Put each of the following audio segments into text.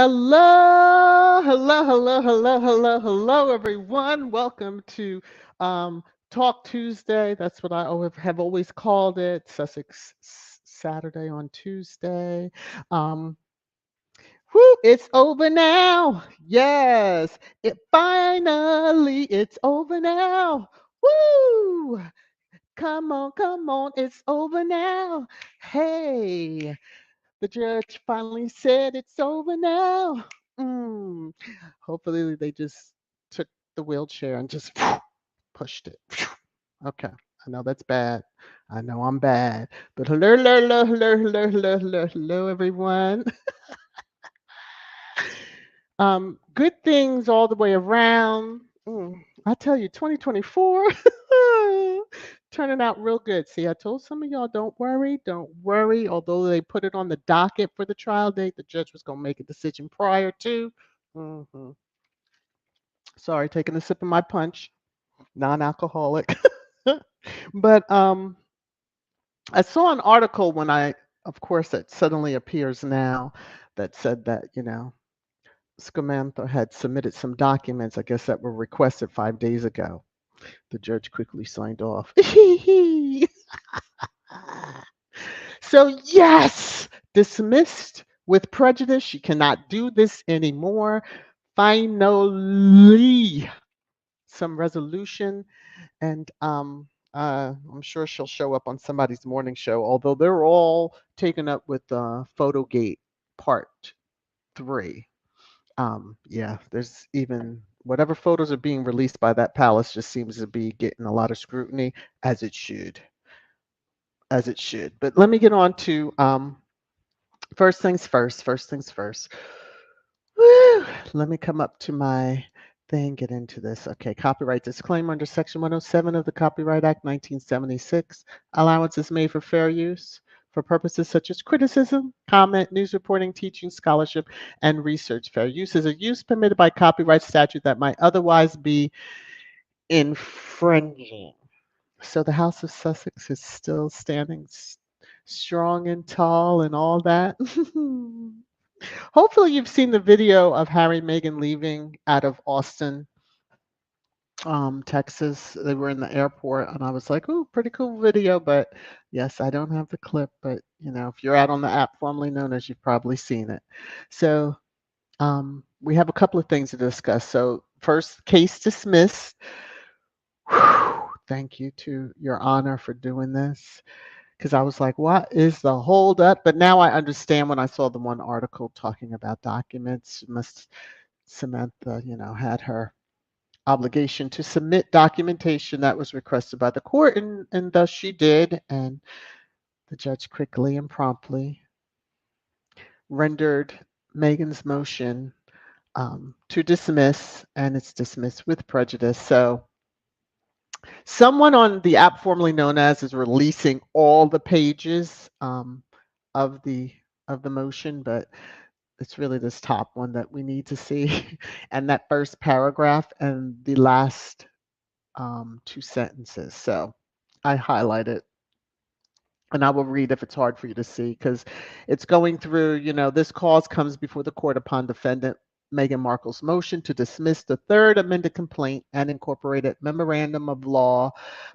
Hello, everyone. Welcome to Talk Tuesday. That's what I have always called it. Sussex Saturday on Tuesday. Um, it's over now. Yes, it's over now. Woo! Come on, it's over now. Hey. The judge finally said it's over now. Mm. Hopefully, they just took the wheelchair and just pushed it. Okay, I know that's bad. I know I'm bad. But hello, everyone. Good things all the way around. I tell you, 2024 turning out real good. See, I told some of y'all, don't worry. Although they put it on the docket for the trial date, the judge was going to make a decision prior to. hmm Sorry, taking a sip of my punch, non-alcoholic. But I saw an article of course, it suddenly appears now that said that Scamantha had submitted some documents, I guess, that were requested 5 days ago. The judge quickly signed off. So, yes, dismissed with prejudice. She cannot do this anymore. Finally, some resolution. And I'm sure she'll show up on somebody's morning show, although they're all taken up with Photogate Part 3. Yeah, there's even whatever photos are being released by that palace just seems to be getting a lot of scrutiny, as it should, as it should. But let me get on to first things first. First things first. Woo! Let me come up to my thing, get into this. Okay, copyright disclaimer under Section 107 of the Copyright Act 1976. Allowance is made for fair use for purposes such as criticism, comment, news reporting, teaching, scholarship, and research. Fair use is a use permitted by copyright statute that might otherwise be infringing. So the House of Sussex is still standing strong and tall and all that. Hopefully, you've seen the video of Harry and Meghan leaving out of Austin, Texas. They were in the airport, and I was like, "Oh, pretty cool video." But yes, I don't have the clip. But if you're out on the app formerly known as, you've probably seen it. So we have a couple of things to discuss. So first, case dismissed. Whew, thank you to Your Honor for doing this. Because I was like, what is the holdup? But now I understand when I saw the one article talking about documents. Samantha, had her obligation to submit documentation that was requested by the court, and thus she did. And the judge quickly and promptly rendered Meghan's motion to dismiss, and it's dismissed with prejudice. So someone on the app formerly known as is releasing all the pages of the motion, but it's really this top one that we need to see, and that first paragraph and the last two sentences. So I highlight it, and I will read if it's hard for you to see, because it's going through. This cause comes before the court upon defendant Meghan Markle's motion to dismiss the third amended complaint and incorporated memorandum of law,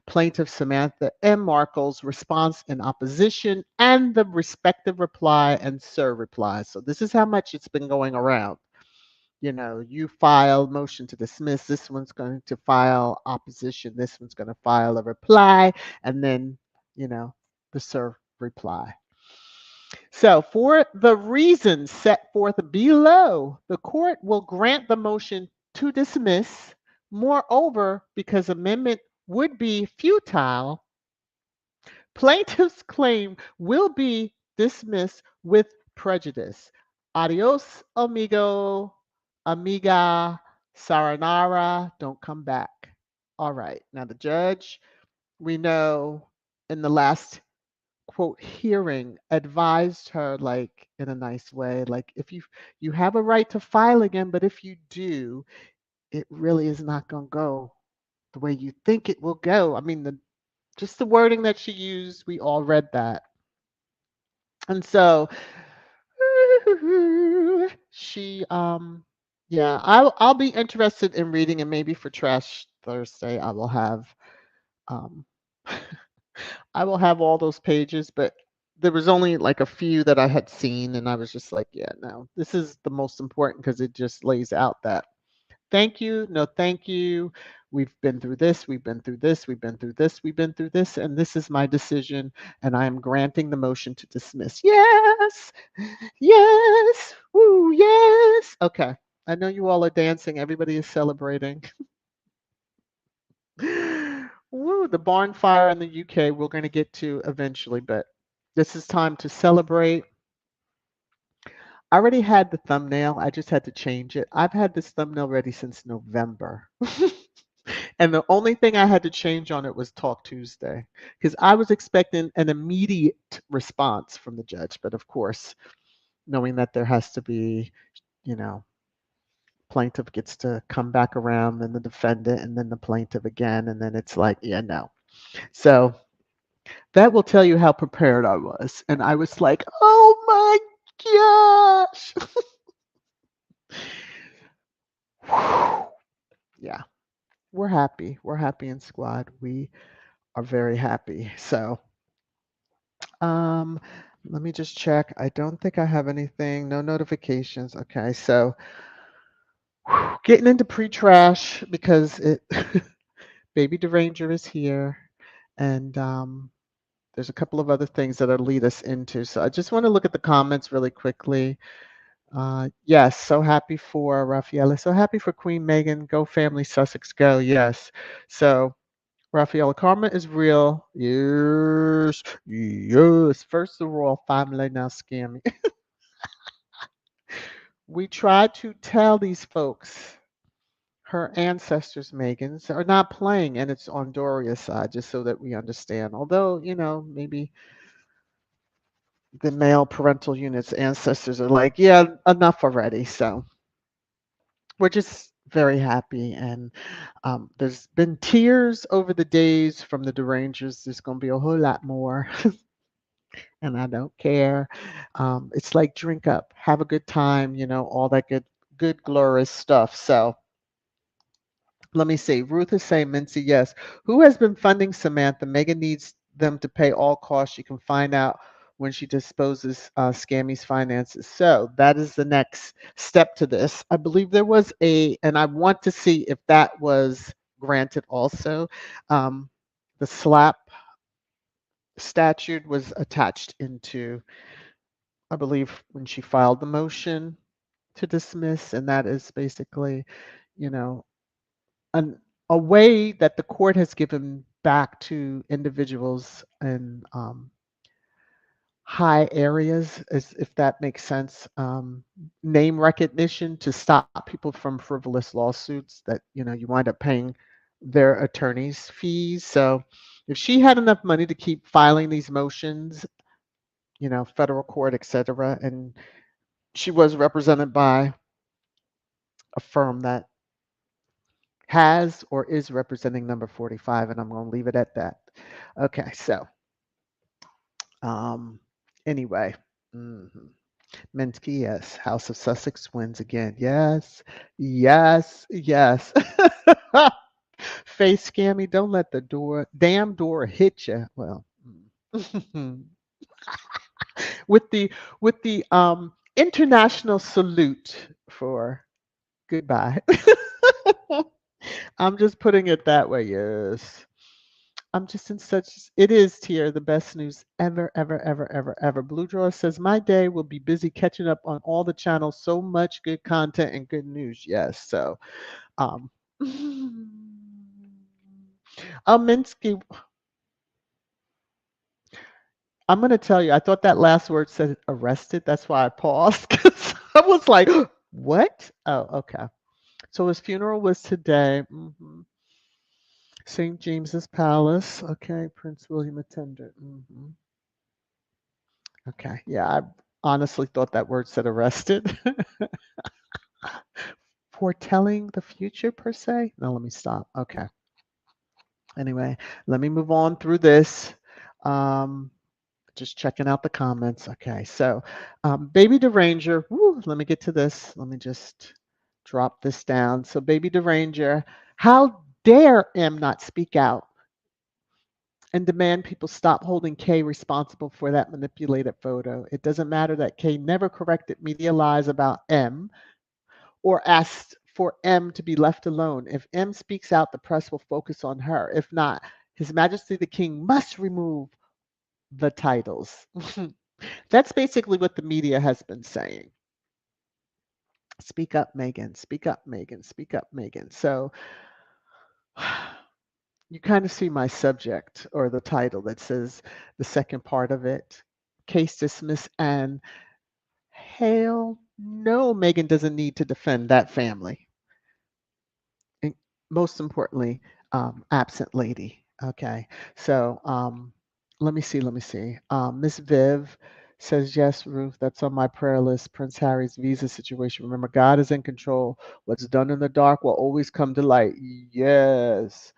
plaintiff Samantha M. Markle's response in opposition, and the respective reply and reply. So this is how much it's been going around. You file motion to dismiss. This one's going to file opposition. This one's going to file a reply, and then the reply. So, for the reasons set forth below, the court will grant the motion to dismiss. Moreover, because amendment would be futile, plaintiff's claim will be dismissed with prejudice. Adios, amiga, saranara, don't come back. All right. Now, the judge, we know in the last quote hearing, advised her, like, in a nice way, like, if you have a right to file again, but if you do, it really is not going to go the way you think it will go. I mean, just the wording that she used, we all read that. And so She yeah, I'll be interested in reading, and maybe for Trash Thursday I will have um I will have all those pages, but there was only like a few that I had seen, and I was just like, yeah, no, this is the most important because it just lays out that thank you, no thank you. We've been through this, we've been through this, we've been through this, we've been through this, and this is my decision, and I am granting the motion to dismiss. Yes, yes, woo, yes. Okay, I know you all are dancing, everybody is celebrating. Woo, the barn fire in the UK we're going to get to eventually, but this is time to celebrate. I already had the thumbnail. I just had to change it. I've had this thumbnail ready since November. And the only thing I had to change on it was Talk Tuesday because I was expecting an immediate response from the judge. But of course, knowing that there has to be, you know, plaintiff gets to come back around, then the defendant, and then the plaintiff again. And then it's like, yeah, no. So that will tell you how prepared I was. And I was like, oh my gosh. Yeah, we're happy. We're happy in squad. We are very happy. So, um, let me just check. I don't think I have anything. No notifications. Okay, so getting into pre-trash because it Baby Deranger is here, and there's a couple of other things that'll lead us into. So I just want to look at the comments really quickly. Yes, so happy for Raffaella. So happy for Queen Meghan. Go family, Sussex, go. Yes. So Raffaella, karma is real. Yes. Yes. First the royal family, now scammy. We try to tell these folks, her ancestors, Meghan's, are not playing, and it's on Doria's side, just so that we understand. Although, maybe the male parental unit's ancestors are like, yeah, enough already. So we're just very happy. And there's been tears over the days from the derangers. There's going to be a whole lot more. And I don't care. It's like drink up, have a good time, all that good, glorious stuff. So let me see. Ruth is saying, Mincy, yes. Who has been funding Samantha? Megan needs them to pay all costs. She can find out when she disposes Scammy's finances. So that is the next step to this. I believe there was and I want to see if that was granted also. The slap statute was attached into, I believe, when she filed the motion to dismiss, and that is basically, you know, an, a way that the court has given back to individuals in high areas, as if that makes sense. Name recognition to stop people from frivolous lawsuits that you wind up paying their attorneys' fees. So, if she had enough money to keep filing these motions, federal court, etc., and she was represented by a firm that has or is representing number 45, and I'm going to leave it at that. Okay, so um, anyway, Minsky, yes. House of Sussex wins again. Yes, yes, yes. Face scammy, don't let the damn door hit you. Well, with the international salute for goodbye. I'm just putting it that way. Yes. I'm just in such, it is Tier, the best news ever, ever, ever, ever, ever. Blue Draw says, my day will be busy catching up on all the channels. So much good content and good news. Yes. So, um, Minsky, I'm going to tell you, I thought that last word said arrested. That's why I paused. 'Cause I was like, what? Oh, okay. So his funeral was today. St. James's Palace. Okay. Prince William attended. Okay. Yeah, I honestly thought that word said arrested. Foretelling the future, per se? No, let me stop. Okay. Anyway, let me move on through this. Um, Just checking out the comments. Okay, so Baby Deranger. Woo, let me get to this. Let me just drop this down. So Baby Deranger, how dare M not speak out and demand people stop holding K responsible for that manipulated photo? It doesn't matter that K never corrected media lies about M or asked for M to be left alone. If M speaks out, the press will focus on her. If not, His Majesty the King must remove the titles. That's basically what the media has been saying. Speak up, Meghan. Speak up, Meghan. Speak up, Meghan. So you kind of see my subject or the title that says the second part of it, case dismissed, and hell no, Meghan doesn't need to defend that family. And most importantly, absent lady. Okay, so let me see. Let me see. Miss Viv says yes, Ruth. That's on my prayer list. Prince Harry's visa situation. Remember, God is in control. What's done in the dark will always come to light. Yes.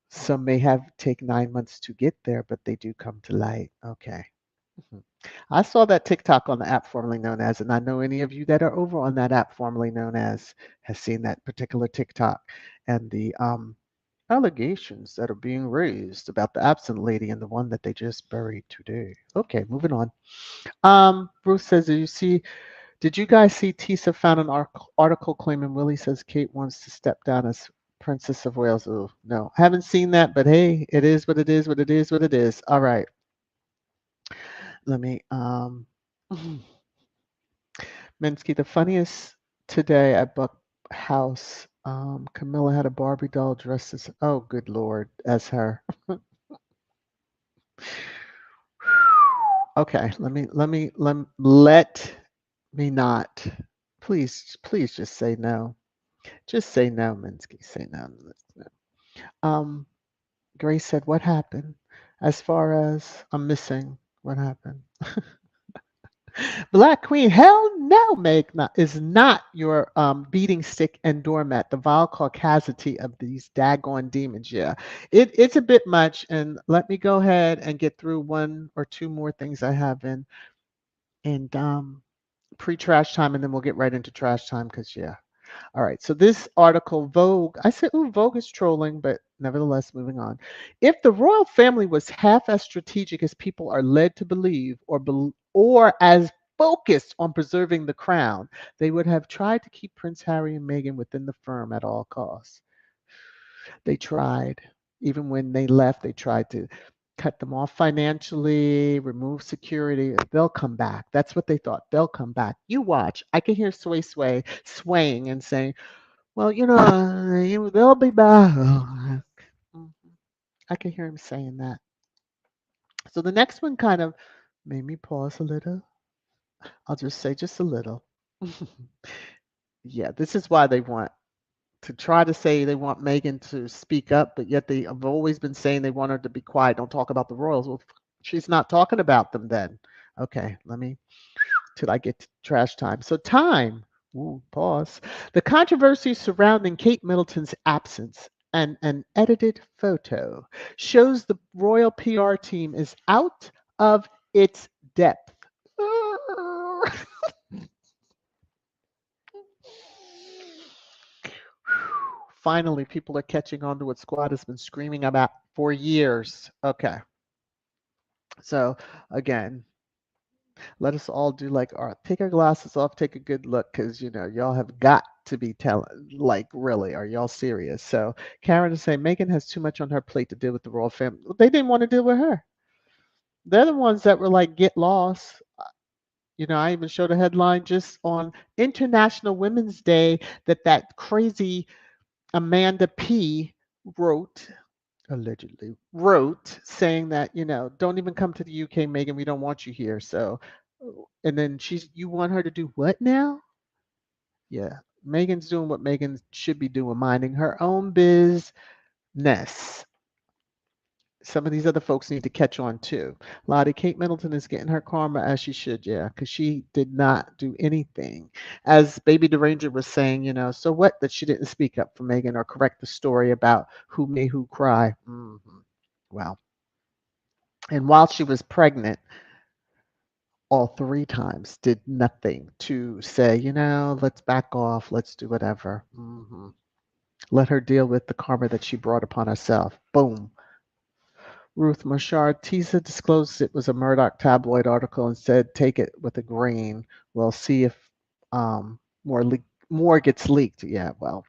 Some may have take 9 months to get there, but they do come to light. Okay. Mhm. I saw that TikTok on the app formerly known as, and I know any of you that are over on that app formerly known as has seen that particular TikTok and the allegations that are being raised about the absent lady and the one that they just buried today. Okay, moving on. Bruce says, did you guys see Tisa found an article claiming Willie says Kate wants to step down as Princess of Wales? Oh, no, haven't seen that, but hey, it is what it is, what it is, what it is. All right. Let me Minsky, the funniest today at Buck House, Camilla had a Barbie doll dressed as, oh good Lord, as her. Okay, let me not. Please just say no. Just say no, Minsky. Say no. No. Grace said, what happened? As far as I'm missing, what happened? Black Queen, hell no, Meg is not your beating stick and doormat, the vile caucasity of these daggone demons. Yeah, it's a bit much. And let me go ahead and get through one or two more things I have in and pre-trash time, and then we'll get right into trash time because, yeah. All right, so this article, Vogue, I said, ooh, Vogue is trolling, but nevertheless, moving on. If the royal family was half as strategic as people are led to believe, or as focused on preserving the crown, they would have tried to keep Prince Harry and Meghan within the firm at all costs. They tried. Even when they left, they tried to cut them off financially, remove security. They'll come back. That's what they thought. They'll come back. You watch. I can hear swaying and saying, well, they'll be back. Mhm. I can hear him saying that. So the next one kind of made me pause a little. I'll just say just a little. Yeah, this is why they want to try to say they want Meghan to speak up, but yet they have always been saying they want her to be quiet. Don't talk about the royals. Well, she's not talking about them then. Okay, let me till I get to trash time. So time. Ooh, pause. The controversy surrounding Kate Middleton's absence and an edited photo shows the royal PR team is out of its depth. Finally, people are catching on to what Squad has been screaming about for years. Okay. So, again, let us all do like art. Take our glasses off, take a good look, because, y'all have got to be telling, like, really, are y'all serious? So, Karen is saying Meghan has too much on her plate to deal with the royal family. They didn't want to deal with her. They're the ones that were like, get lost. I even showed a headline just on International Women's Day that crazy Amanda P allegedly wrote saying that, don't even come to the UK, Meghan, we don't want you here. So, and then you want her to do what now? Yeah, Meghan's doing what Meghan should be doing, minding her own business. Some of these other folks need to catch on too. Lottie, Kate Middleton is getting her karma as she should, yeah, because she did not do anything. As Baby Deranger was saying, so what that she didn't speak up for Meghan or correct the story about who made who cry. Well, and while she was pregnant, all 3 times, did nothing to say, let's back off, let's do whatever. Let her deal with the karma that she brought upon herself. Boom. Ruth Marshard, Tisa disclosed it was a Murdoch tabloid article and said, take it with a grain. We'll see if more gets leaked. Yeah, well,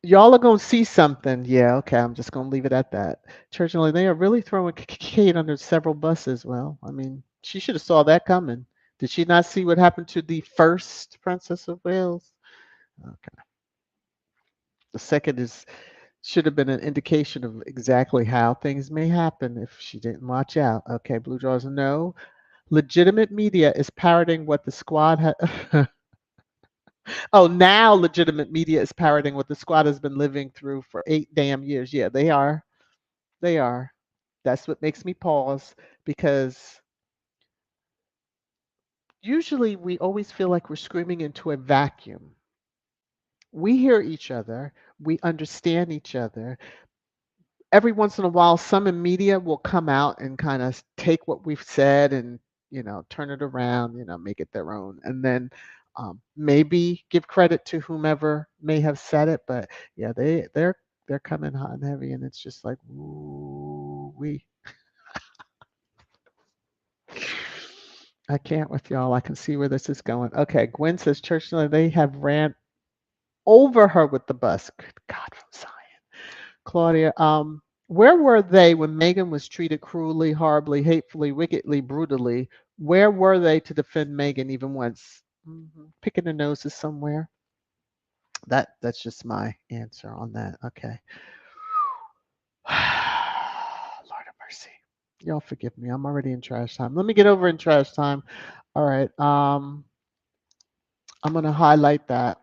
y'all are going to see something. Yeah, okay, I'm just going to leave it at that. Church and they are really throwing Kate under several buses. Well, I mean, she should have saw that coming. Did she not see what happened to the first Princess of Wales? Okay. The second should have been an indication of exactly how things may happen if she didn't watch out. Okay, Blue Jaws, no. Legitimate media is parroting what the squad had. Oh, now legitimate media is parroting what the squad has been living through for 8 damn years. Yeah, they are. They are. That's what makes me pause because usually we always feel like we're screaming into a vacuum. We hear each other, we understand each other. Every once in a while, some in media will come out and kind of take what we've said and turn it around, make it their own, and then maybe give credit to whomever may have said it. But yeah, they're coming hot and heavy, and it's just like, ooh, I can't with y'all. I can see where this is going. Okay, Gwen says Church, they have ran over her with the bus. Good God from Zion. Claudia, where were they when Meghan was treated cruelly, horribly, hatefully, wickedly, brutally? Where were they to defend Meghan even once? Picking their noses somewhere. That's just my answer on that. Okay. Lord have mercy. Y'all forgive me. I'm already in trash time. Let me get over in trash time. All right. I'm gonna highlight that.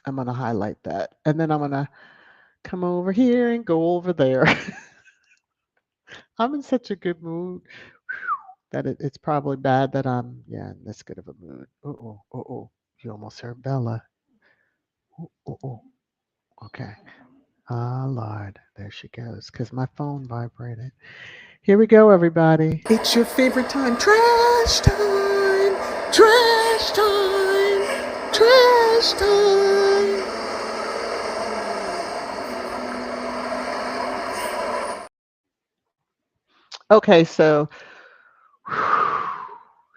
I'm gonna highlight that. And then I'm gonna come over here and go over there. I'm in such a good mood that it's probably bad that I'm in this good of a mood. Oh. You almost heard Bella. Oh. Okay. Ah, Lord. There she goes. Because my phone vibrated. Here we go, everybody. It's your favorite time. Trash time. Trash time. Trash time. Okay, so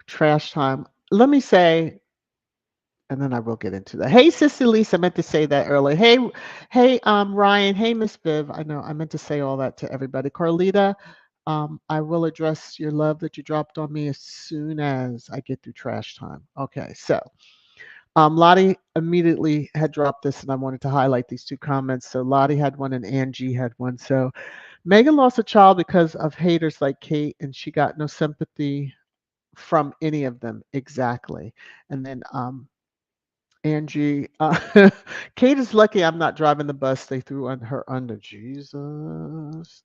trash time. Let me say, and then I will get into that. Hey, Sister Lisa, I meant to say that earlier. Hey, Ryan. Hey, Miss Viv. I know I meant to say all that to everybody. Carlita, I will address your love that you dropped on me as soon as I get through trash time. Okay, so Lottie immediately had dropped this, and I wanted to highlight these 2 comments. So Lottie had one, and Angie had one. So Meghan lost a child because of haters like Kate, and she got no sympathy from any of them. Exactly. And then Angie, Kate is lucky I'm not driving the bus. They threw on her under. Jesus.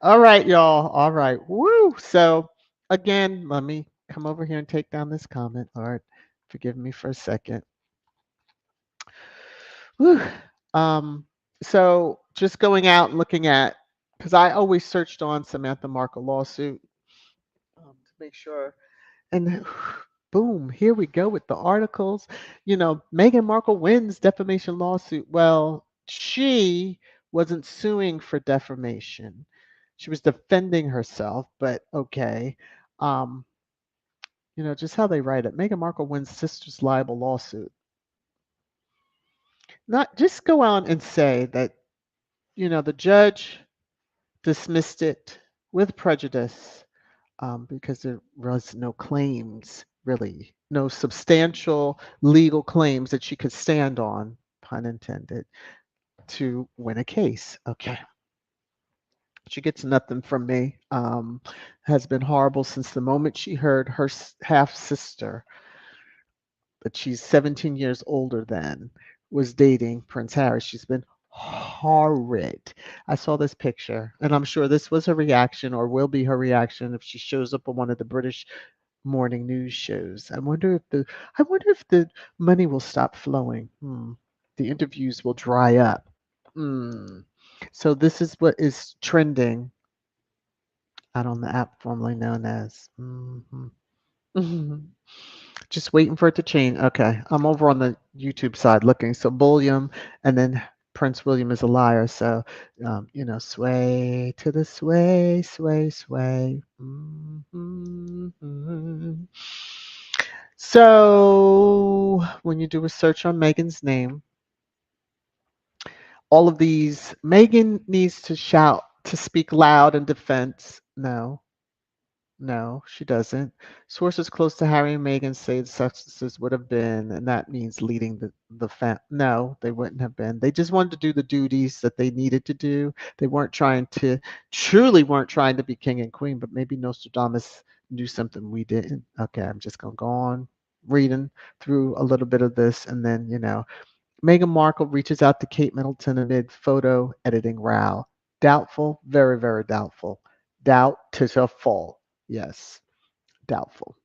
All right, y'all. All right. Woo. So again, let me come over here and take down this comment. Lord, forgive me for a second. Whew. So just going out and looking at, because I always searched on Samantha Markle lawsuit to make sure, and boom, here we go with the articles. Meghan Markle wins defamation lawsuit. Well, she wasn't suing for defamation. She was defending herself, but okay. Just how they write it. Meghan Markle wins sister's libel lawsuit. Not just go out and say that, the judge dismissed it with prejudice because there was no claims, really, no substantial legal claims that she could stand on, pun intended, to win a case. Okay. She gets nothing from me. Has been horrible since the moment she heard her half sister, that she's 17 years older than, was dating Prince Harry. She's been horrid. I saw this picture, and I'm sure this was her reaction or will be her reaction if she shows up on one of the British morning news shows. I wonder if the money will stop flowing. The interviews will dry up. So this is what is trending out on the app formerly known as. Just waiting for it to change. Okay, I'm over on the YouTube side looking. So Bulliam, and then Prince William is a liar. So, sway to the sway, sway, sway. So when you do a search on Meghan's name, all of these, Meghan needs to shout, to speak loud in defense. No, no, she doesn't. Sources close to Harry and Meghan say the successes would have been, and that means leading the No, they wouldn't have been. They just wanted to do the duties that they needed to do. They weren't trying to, truly weren't trying to be king and queen, but maybe Nostradamus knew something we didn't. Okay, I'm just going to go on reading through a little bit of this, and then, Meghan Markle reaches out to Kate Middleton amid photo editing row. Doubtful, very, very doubtful. Doubt to the full. Yes, doubtful.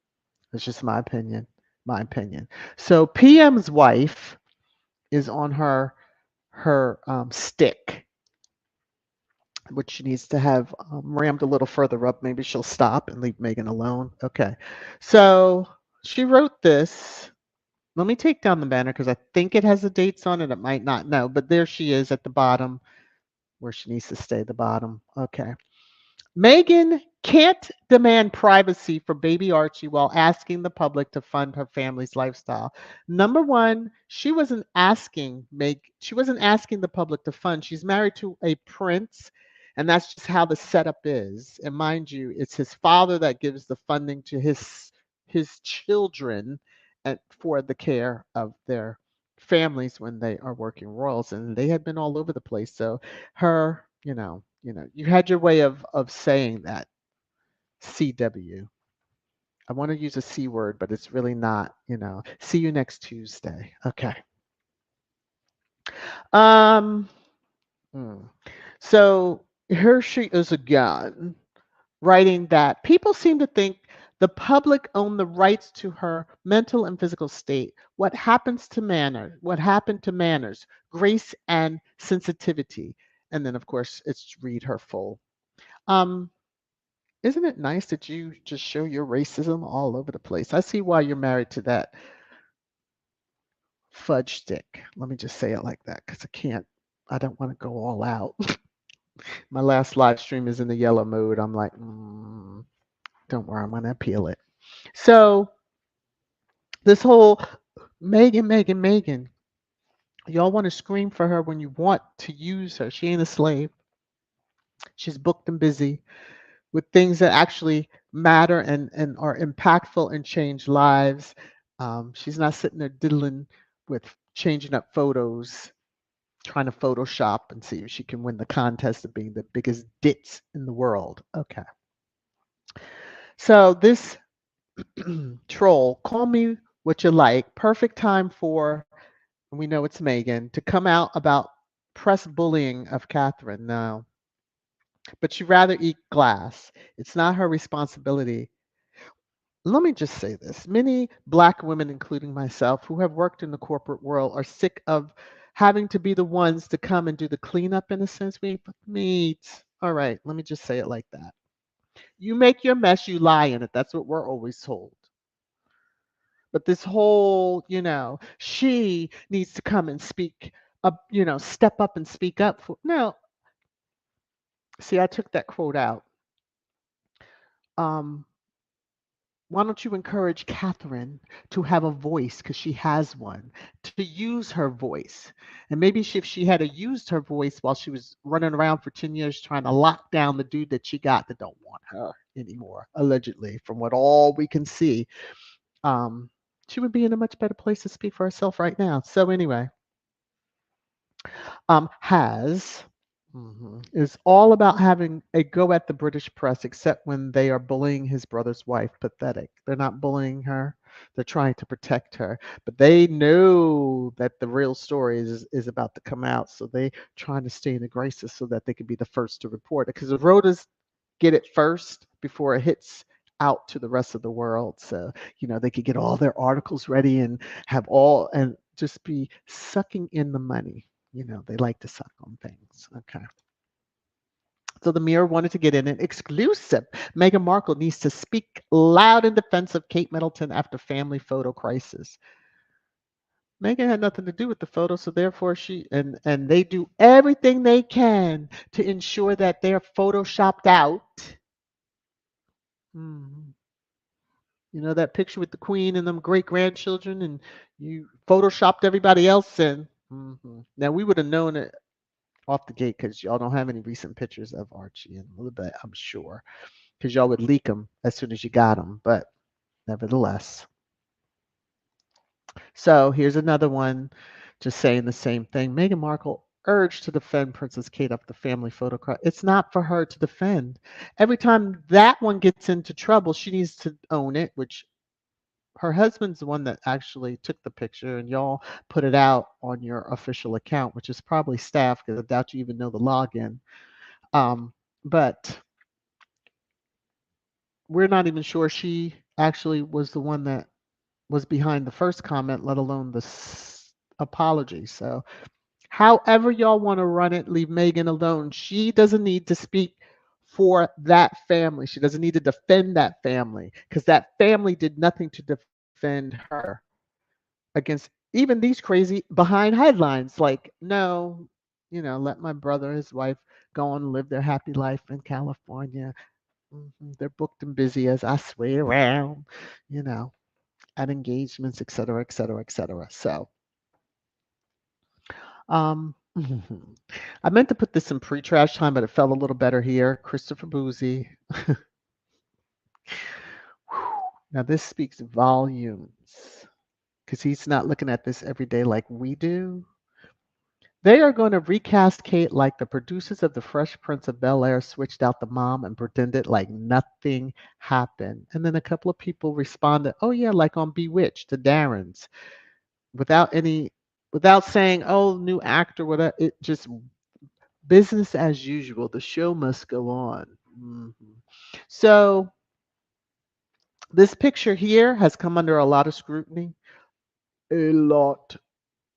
That's just my opinion. My opinion. So PM's wife is on her stick, which she needs to have rammed a little further up. Maybe she'll stop and leave Meghan alone. Okay. So she wrote this. Let me take down the banner because I think it has the dates on it. It might not. No, but there she is at the bottom where she needs to stay, the bottom. Okay. Meghan can't demand privacy for baby Archie while asking the public to fund her family's lifestyle. Number one, she wasn't asking the public to fund. She's married to a prince, and that's just how the setup is. And mind you, it's his father that gives the funding to his children and for the care of their families when they are working royals, and they had been all over the place. So her, you had your way of saying that. CW. I want to use a C word, but it's really not, See you next Tuesday. Okay. Um so here she is again, writing that people seem to think the public own the rights to her mental and physical state. What happened to manners, grace and sensitivity. And then of course it's read her full. Um Isn't it nice that you just show your racism all over the place? I see why you're married to that fudge stick. Let me just say it like that because I don't want to go all out. My last live stream is in the yellow mode. I'm like, don't worry, I'm going to appeal it. So, this whole Meghan, y'all want to scream for her when you want to use her. She ain't a slave. She's booked and busy with things that actually matter and are impactful and change lives. She's not sitting there diddling with changing up photos, trying to Photoshop and see if she can win the contest of being the biggest ditz in the world. Okay. So this troll, call me what you like, perfect time for, and we know it's Meghan, to come out about press bullying of Catherine. No, but she'd rather eat glass. It's not her responsibility. Let me just say this. Many Black women, including myself, who have worked in the corporate world are sick of having to be the ones to come and do the cleanup in a sense. Meat. All right, let me just say it like that. You make your mess, you lie in it. That's what we're always told. But this whole, she needs to come and speak up, step up and speak up. No, see, I took that quote out. Um, Why don't you encourage Catherine to have a voice because she has one, to use her voice? And maybe if she had used her voice while she was running around for 10 years trying to lock down the dude that she got that don't want her anymore, allegedly, from what all we can see, um, she would be in a much better place to speak for herself right now. So anyway, has is all about having a go at the British press, except when they are bullying his brother's wife. Pathetic. They're not bullying her. They're trying to protect her. But they know that the real story is about to come out. So they trying to stay in the graces so that they can be the first to report it. Because the Reuters get it first before it hits out to the rest of the world. So, they could get all their articles ready and have all and just be sucking in the money. They like to suck on things. Okay. So the Mirror wanted to get in an exclusive. Meghan Markle needs to speak loud in defense of Kate Middleton after family photo crisis. Meghan had nothing to do with the photo, so therefore and they do everything they can to ensure that they're photoshopped out. Hmm. You know that picture with the Queen and them great grandchildren, and you photoshopped everybody else in. Now we would have known it off the gate because y'all don't have any recent pictures of Archie and Elizabeth, I'm sure, because y'all would leak them as soon as you got them. But nevertheless, so here's another one, just saying the same thing. Meghan Markle urged to defend Princess Kate after the family photograph. It's not for her to defend. Every time that one gets into trouble, she needs to own it, which her husband's the one that actually took the picture, and y'all put it out on your official account, which is probably staff because I doubt you even know the login. But we're not even sure she actually was the one that was behind the first comment, let alone the apology. So, however y'all want to run it, leave Meghan alone. She doesn't need to speak for that family. She doesn't need to defend that family because that family did nothing to defend her against even these crazy behind headlines. Like, no, let my brother and his wife go and live their happy life in California. They're booked and busy as I sway around, you know, at engagements, et cetera, et cetera, et cetera. So, I meant to put this in pre-trash time, but it felt a little better here. Christopher Boozy. Now, this speaks volumes because he's not looking at this every day like we do. They are going to recast Kate like the producers of The Fresh Prince of Bel-Air switched out the mom and pretended like nothing happened. And then a couple of people responded, "Oh yeah, like on Bewitched, the Darrens," without saying, "Oh, new actor," whatever. It just business as usual. The show must go on. So this picture here has come under a lot of scrutiny. A lot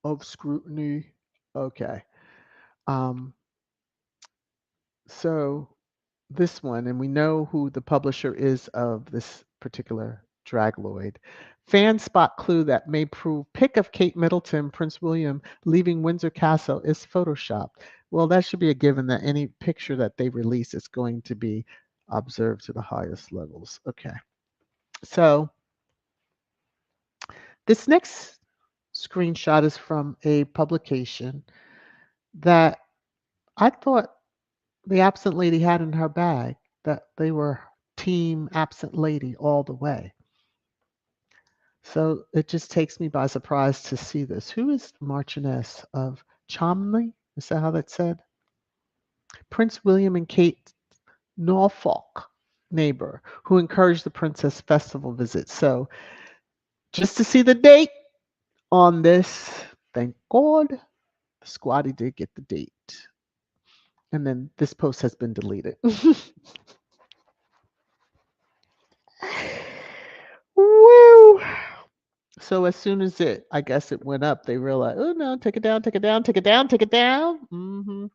of scrutiny. Okay. Um, so this one, and we know who the publisher is of this particular Dragloid. Fan spot clue that may prove pic of Kate Middleton, Prince William leaving Windsor Castle is photoshopped. Well, that should be a given that any picture that they release is going to be observed to the highest levels. Okay. So this next screenshot is from a publication that I thought the absent lady had in her bag, that they were team absent lady all the way. So it just takes me by surprise to see this. Who is the Marchioness of Cholmondeley? Is that how that's said? Prince William and Kate Norfolk neighbor who encouraged the Princess Festival visit. So just to see the date on this, thank God, the squatty did get the date. And then this post has been deleted. Woo! So as soon as I guess it went up, they realized, oh no, take it down, take it down, take it down, take it down.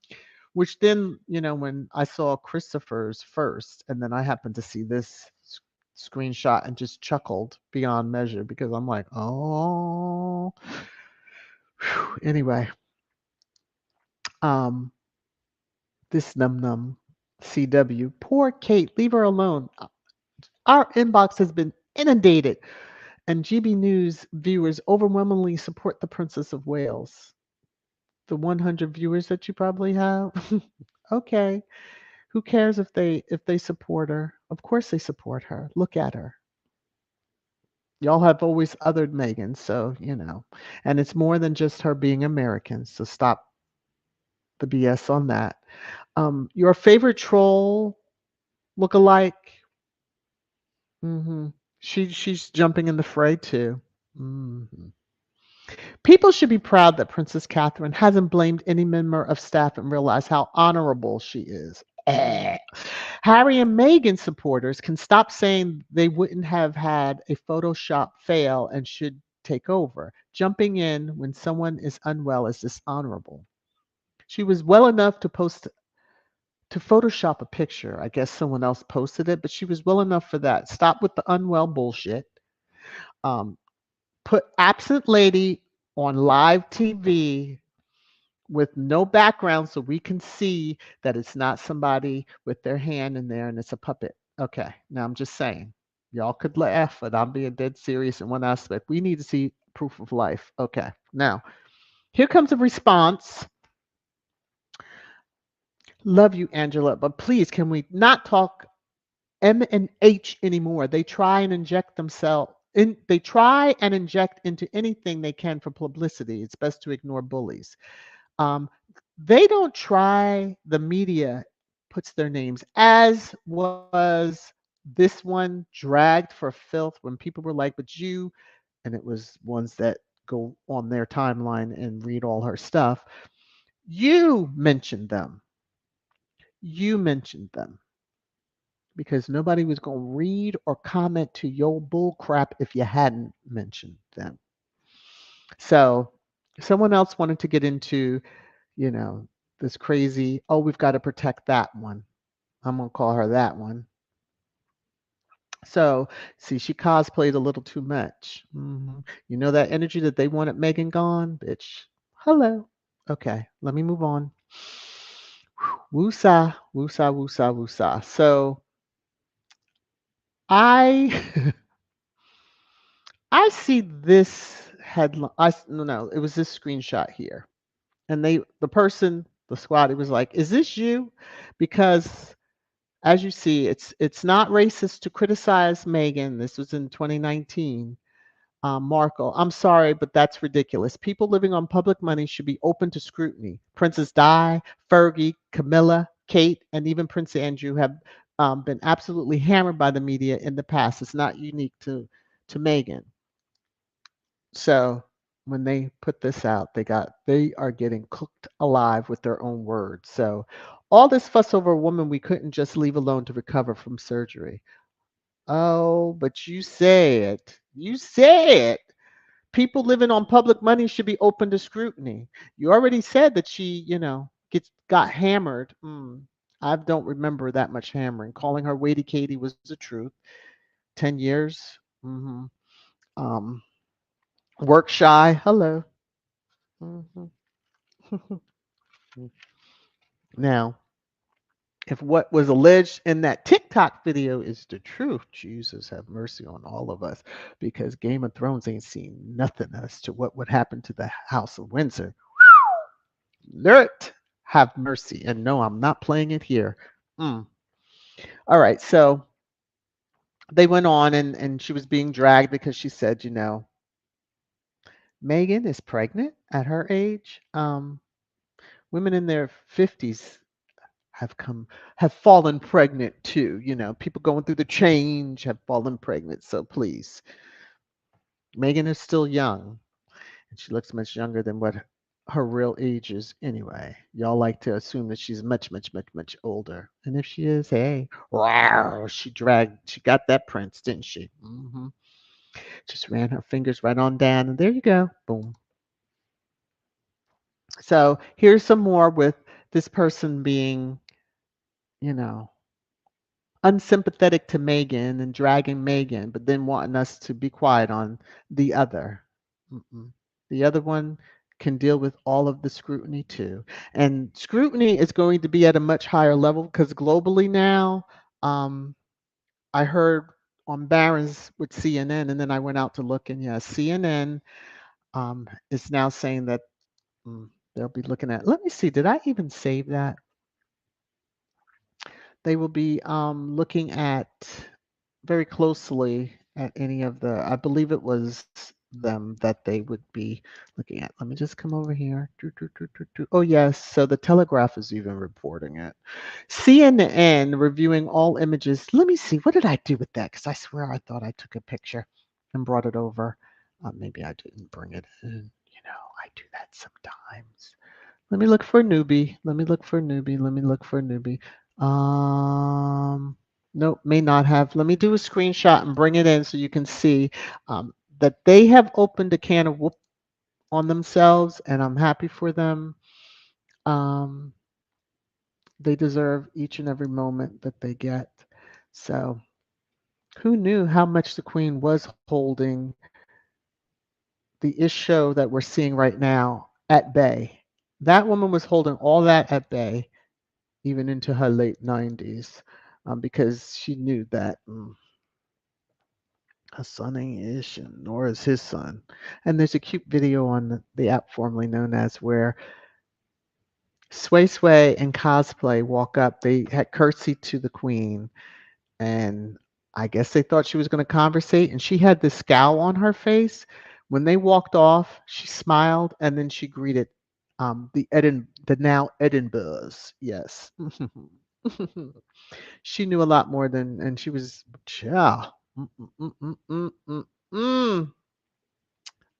Which then, when I saw Christopher's first, and then I happened to see this screenshot and just chuckled beyond measure because I'm like, oh. Whew. Anyway, this num CW, poor Kate, leave her alone. Our inbox has been inundated, and GB News viewers overwhelmingly support the Princess of Wales. The 100 viewers that you probably have. Okay. Who cares if they support her? Of course they support her. Look at her. Y'all have always othered Meghan, so and it's more than just her being American. So stop the BS on that. Your favorite troll look-alike. She's jumping in the fray too. People should be proud that Princess Catherine hasn't blamed any member of staff and realized how honorable she is. Harry and Meghan supporters can stop saying they wouldn't have had a Photoshop fail and should take over. Jumping in when someone is unwell is dishonorable. She was well enough to post to Photoshop a picture. I guess someone else posted it, but she was well enough for that. Stop with the unwell bullshit. Um, put absent lady on live TV with no background so we can see that it's not somebody with their hand in there and it's a puppet. Okay, now I'm just saying. Y'all could laugh, but I'm being dead serious in one aspect. We need to see proof of life. Okay, now here comes a response. Love you, Angela, but please, can we not talk M and H anymore? They try and inject themselves in. They try and inject into anything they can for publicity. It's best to ignore bullies. Um, they don't try. The media puts their names, as was this one dragged for filth when people were like, "But you," and it was ones that go on their timeline and read all her stuff. You mentioned them. You mentioned them because nobody was going to read or comment to your bull crap if you hadn't mentioned them. So someone else wanted to get into, you know, this crazy, oh, we've got to protect that one. I'm going to call her that one. So, see, she cosplayed a little too much. You know that energy that they wanted Megan gone? Bitch. Hello. Okay, let me move on. Woosah, woosah, woosah, woosah. So I I see this headline. No, it was this screenshot here, and the person, the squad, it was like, "Is this you?" Because as you see, it's not racist to criticize Megan. This was in 2019. Markle, I'm sorry, but that's ridiculous. People living on public money should be open to scrutiny. Princess Di, Fergie, Camilla, Kate, and even Prince Andrew have been absolutely hammered by the media in the past. It's not unique to Megan. So when they put this out, they are getting cooked alive with their own words. So all this fuss over a woman we couldn't just leave alone to recover from surgery. Oh, but you said, people living on public money should be open to scrutiny. You already said that she, got hammered. I don't remember that much hammering. Calling her Weighty Katie was the truth. 10 years. hmm Um, work shy. Hello. hmm Now, if what was alleged in that TikTok video is the truth, Jesus have mercy on all of us, because Game of Thrones ain't seen nothing as to what would happen to the House of Windsor. Lord, have mercy. And no, I'm not playing it here. Mm. All right, so they went on, and she was being dragged because she said, Megan is pregnant at her age. Women in their 50s have fallen pregnant too. People going through the change have fallen pregnant. So please, Megan is still young, and she looks much younger than what her real age is anyway. Y'all like to assume that she's much, much, much, much older. And if she is, hey, wow, she got that prince, didn't she? Just ran her fingers right on down, and there you go. Boom. So here's some more with this person being, you know, unsympathetic to Megan and dragging Megan, but then wanting us to be quiet on the other. Mm-mm. The other one can deal with all of the scrutiny too. And scrutiny is going to be at a much higher level because globally now, um, I heard on Barron's with CNN, and then I went out to look, and yeah, CNN is now saying that they'll be looking at. Let me see, did I even save that? They will be looking at very closely at any of the, I believe it was them that they would be looking at. Let me just come over here. Oh, yes. So the Telegraph is even reporting it. CNN reviewing all images. Let me see. What did I do with that? Because I swear I thought I took a picture and brought it over. Maybe I didn't bring it in. I do that sometimes. Let me look for newbie. Let me look for newbie. Let me look for newbie. Nope, may not have. Let me do a screenshot and bring it in so you can see that they have opened a can of whoop on themselves, and I'm happy for them. Um, They deserve each and every moment that they get. So, who knew how much the Queen was holding the ish show that we're seeing right now at bay? That woman was holding all that at bay even into her late 90s, because she knew that her son ain't ish, and nor is his son. And there's a cute video on the app formerly known as where Sway Sway and Cosplay walk up. They had curtsied to the Queen, and I guess they thought she was going to conversate, and she had this scowl on her face. When they walked off, she smiled, and then she greeted the now Edinburghs. Yes. She knew a lot more than, and she was, yeah. Mm, mm, mm, mm, mm, mm,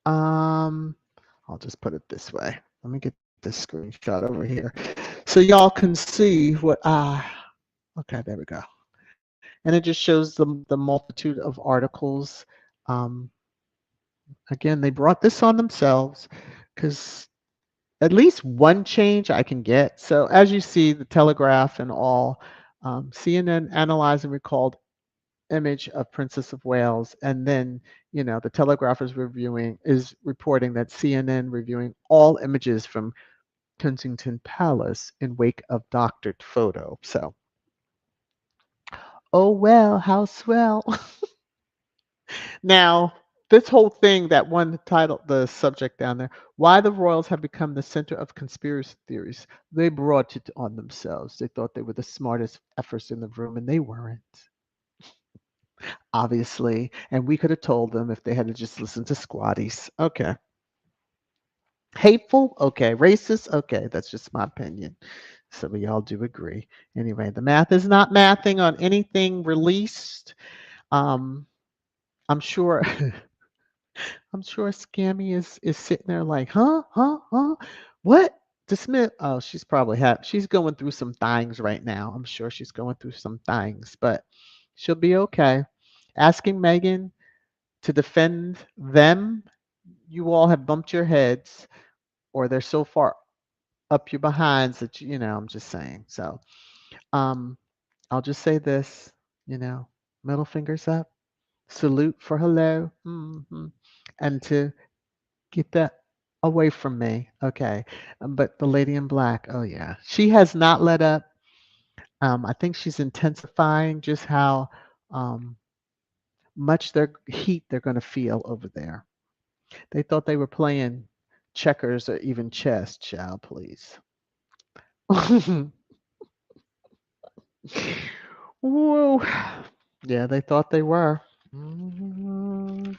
mm. Um, I'll just put it this way. Let me get this screenshot over here so y'all can see what okay, there we go. And it just shows the multitude of articles. Um, Again, they brought this on themselves because at least one change I can get. So as you see, the Telegraph and all, CNN analyzed and recalled image of Princess of Wales, and then the Telegraph is reporting that CNN reviewing all images from Kensington Palace in wake of doctored photo. So, oh well, how swell. Now, this whole thing, that one title, the subject down there, why the royals have become the center of conspiracy theories. They brought it on themselves. They thought they were the smartest efforts in the room, and they weren't, obviously. And we could have told them if they had to just listen to squatties. Okay. Hateful? Okay. Racist? Okay. That's just my opinion. So we all do agree. Anyway, the math is not mathing on anything released. Um, I'm sure I'm sure Scammy is sitting there like, huh? What? Dismiss? Oh, she's going through some things right now. I'm sure she's going through some things, but she'll be okay. Asking Meghan to defend them, you all have bumped your heads, or they're so far up your behinds that I'm just saying. So, um, I'll just say this, you know, middle fingers up, salute for hello, and to get that away from me. Okay. But the lady in black, oh yeah. She has not let up. I think she's intensifying just how much their heat they're going to feel over there. They thought they were playing checkers or even chess, child, please. Whoa. Yeah, they thought they were. Mhm.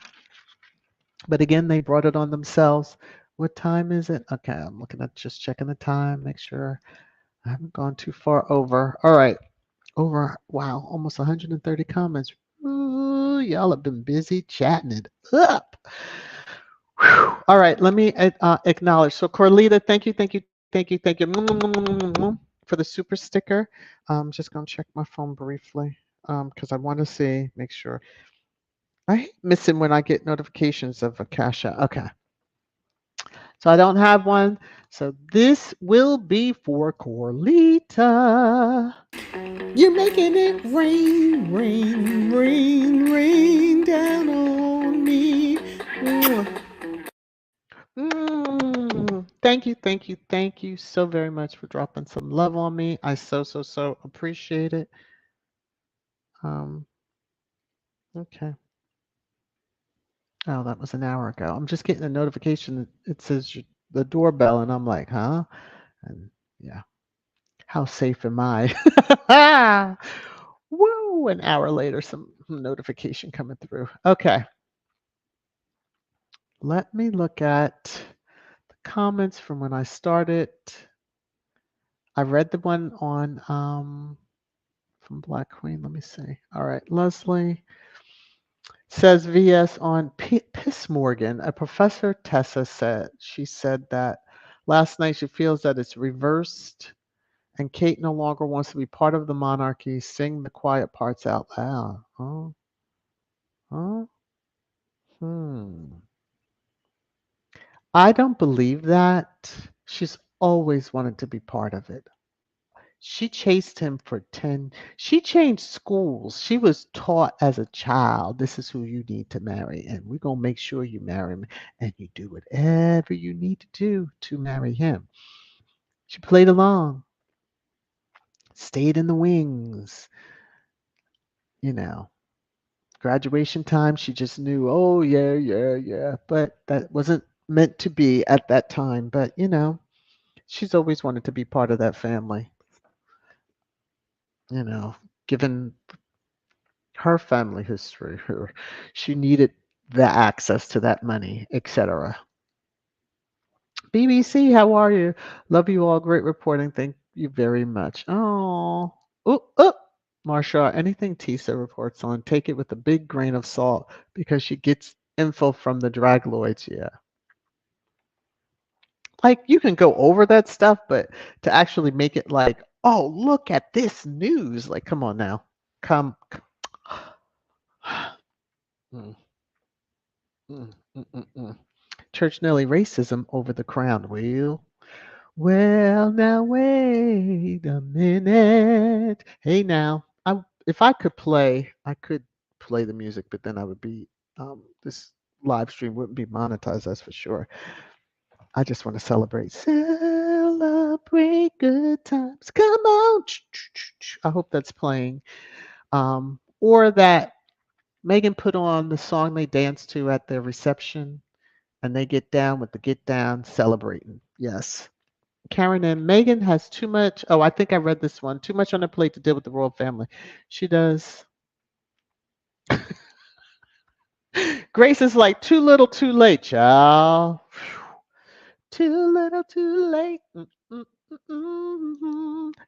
But again, they brought it on themselves. What time is it? Okay, I'm looking at just checking the time, make sure I haven't gone too far over. All right. Over, wow, almost 130 comments. Ooh, y'all have been busy chatting it up. Whew. All right, let me acknowledge. So, Corlita, thank you for the super sticker. I'm just going to check my phone briefly because I want to see, make sure. I hate missing when I get notifications of a cash out. Okay. So I don't have one. So this will be for Corlita. You're making it rain, rain, rain, rain down on me. Thank you so very much for dropping some love on me. I so appreciate it. Um, okay. Oh, that was an hour ago. I'm just getting a notification that it says the doorbell, and I'm like, huh? And yeah, how safe am I? Woo! An hour later, some notification coming through. Okay, let me look at the comments from when I started. I read the one on from Black Queen. Let me see. All right, Leslie says VS on Piss Morgan. A professor Tessa said she said that last night she feels that it's reversed and Kate no longer wants to be part of the monarchy. Sing the quiet parts out loud. Oh, oh, hmm. I don't believe that. She's always wanted to be part of it. She chased him for 10. She changed schools. She was taught as a child, this is who you need to marry, and we're going to make sure you marry him, and you do whatever you need to do to marry him. She played along, stayed in the wings, you know. Graduation time, she just knew, oh, yeah, yeah, yeah. But that wasn't meant to be at that time. But, she's always wanted to be part of that family, you know, given her family history. She needed the access to that money, etc. BBC, how are you? Love you all. Great reporting. Thank you very much. Oh, oh. Marsha, anything Tisa reports on, take it with a big grain of salt because she gets info from the Dragloids. Yeah. Like you can go over that stuff, but to actually make it like, oh, look at this news. Like, come on now. Come. Mm, mm. Church Nelly racism over the crown. Well, now wait a minute. Hey, now, if I could play, I could play the music, but then I would be this live stream wouldn't be monetized. That's for sure. I just want to celebrate good times. Come on, I hope that's playing. Or that Megan put on the song they danced to at their reception, and they get down with the get down celebrating. Yes. Karen and Megan has too much. Oh, I think I read this one. Too much on her plate to deal with the royal family. She does. Grace is like too little, too late, child. Too little, too late.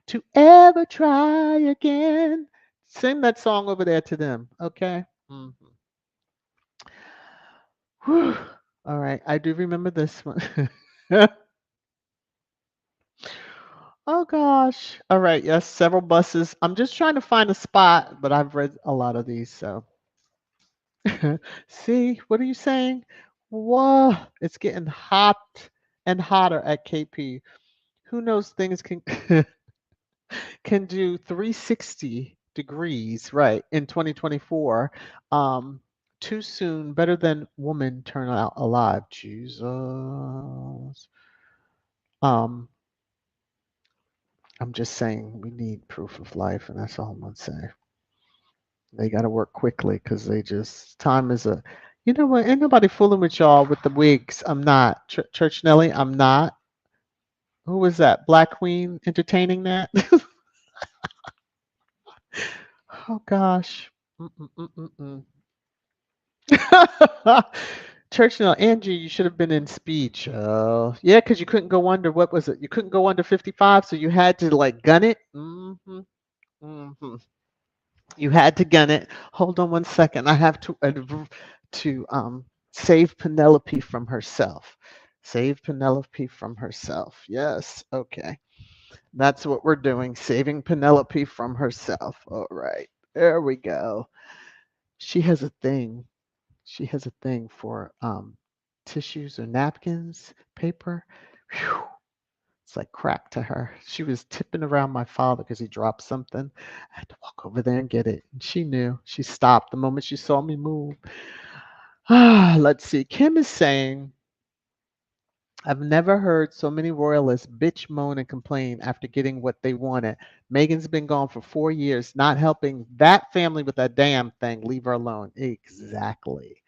To ever try again. Sing that song over there to them, okay? Whew. All right, I do remember this one. Oh gosh. All right, yes, several buses. I'm just trying to find a spot, but I've read a lot of these, so. See, what are you saying? Whoa, it's getting hot and hotter at KP. Who knows things can can do 360 degrees, right, in 2024. Um, too soon, better than woman turn out alive. Jesus. Um, I'm just saying we need proof of life, and that's all I'm gonna say. They got to work quickly because they just time is a. You know what? Ain't nobody fooling with y'all with the wigs. I'm not. Church Nelly, I'm not. Who was that? Black Queen entertaining that? Oh gosh. Mm-mm-mm-mm-mm. Churchill, Angie, you should have been in speech. Yeah, because you couldn't go under. What was it? You couldn't go under 55, so you had to like gun it. You had to gun it. Hold on one second. I have to save Penelope from herself. Save Penelope from herself. Yes. Okay. That's what we're doing. Saving Penelope from herself. All right. There we go. She has a thing. She has a thing for tissues or napkins, paper. Whew, it's like crack to her. She was tipping around my father because he dropped something. I had to walk over there and get it. And she knew. She stopped the moment she saw me move. Let's see. Kim is saying, I've never heard so many royalists bitch, moan, and complain after getting what they wanted. Meghan's been gone for 4 years, not helping that family with that damn thing. Leave her alone. Exactly.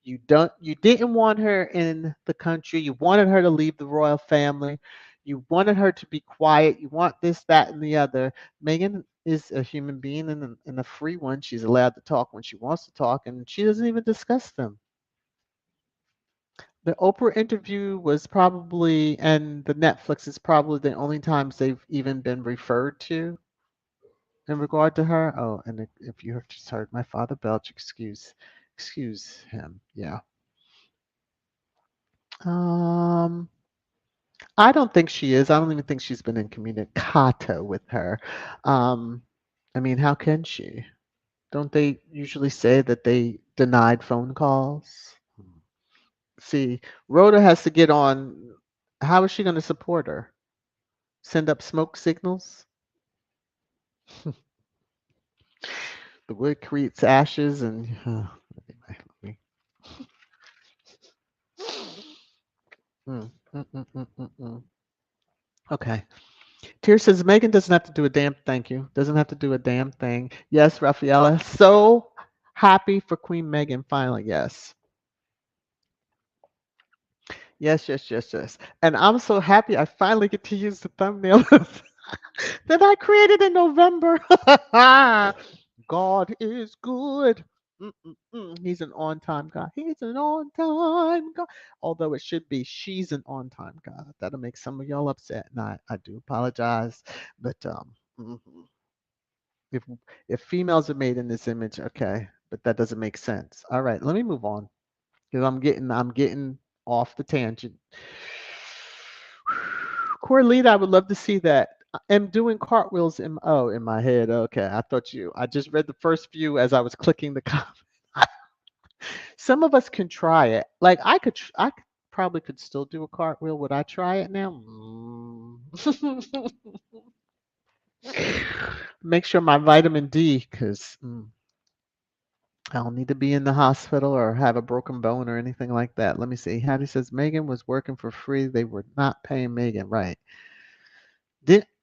You didn't want her in the country. You wanted her to leave the royal family. You wanted her to be quiet. You want this, that, and the other. Meghan is a human being and a free one. She's allowed to talk when she wants to talk, and she doesn't even discuss them. The Oprah interview was probably, and the Netflix is probably the only times they've even been referred to in regard to her. Oh, and if you have just heard my father belch, excuse him. Yeah. Um, I don't think she is. I don't even think she's been incommunicado with her. Um, I mean, how can she? Don't they usually say that they denied phone calls? See, Rhoda has to get on. How is she going to support her? Send up smoke signals? The wood creates ashes, and anyway, let me. Mm. Okay. Tear says Megan doesn't have to do a damn thank you. Doesn't have to do a damn thing. Yes, Rafaela. So happy for Queen Megan finally. Yes. Yes. And I'm so happy I finally get to use the thumbnail that I created in November. God is good. He's an on time God. He's an on time God. Although it should be, she's an on time God. That'll make some of y'all upset. And I do apologize. But mhm. if if females are made in this image, okay. But that doesn't make sense. All right, let me move on because I'm getting off the tangent. Corlita, I would love to see that. I'm doing cartwheels in my head. Okay, I just read the first few as I was clicking the comment. Some of us can try it. Like probably could still do a cartwheel. Would I try it now? Make sure my vitamin D, because I don't need to be in the hospital or have a broken bone or anything like that. Let me see. Hattie says Megan was working for free. They were not paying Megan, right?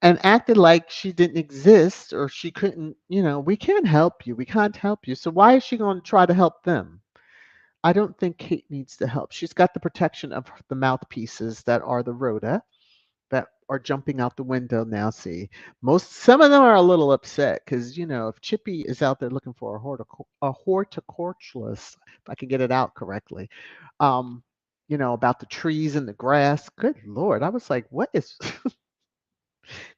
And acted like she didn't exist or she couldn't, we can't help you. We can't help you. So why is she going to try to help them? I don't think Kate needs the help. She's got the protection of the mouthpieces that are the Rhoda that are jumping out the window now. See, some of them are a little upset because if Chippy is out there looking for a horticulturalist, if I can get it out correctly, about the trees and the grass. Good Lord, I was like, what is?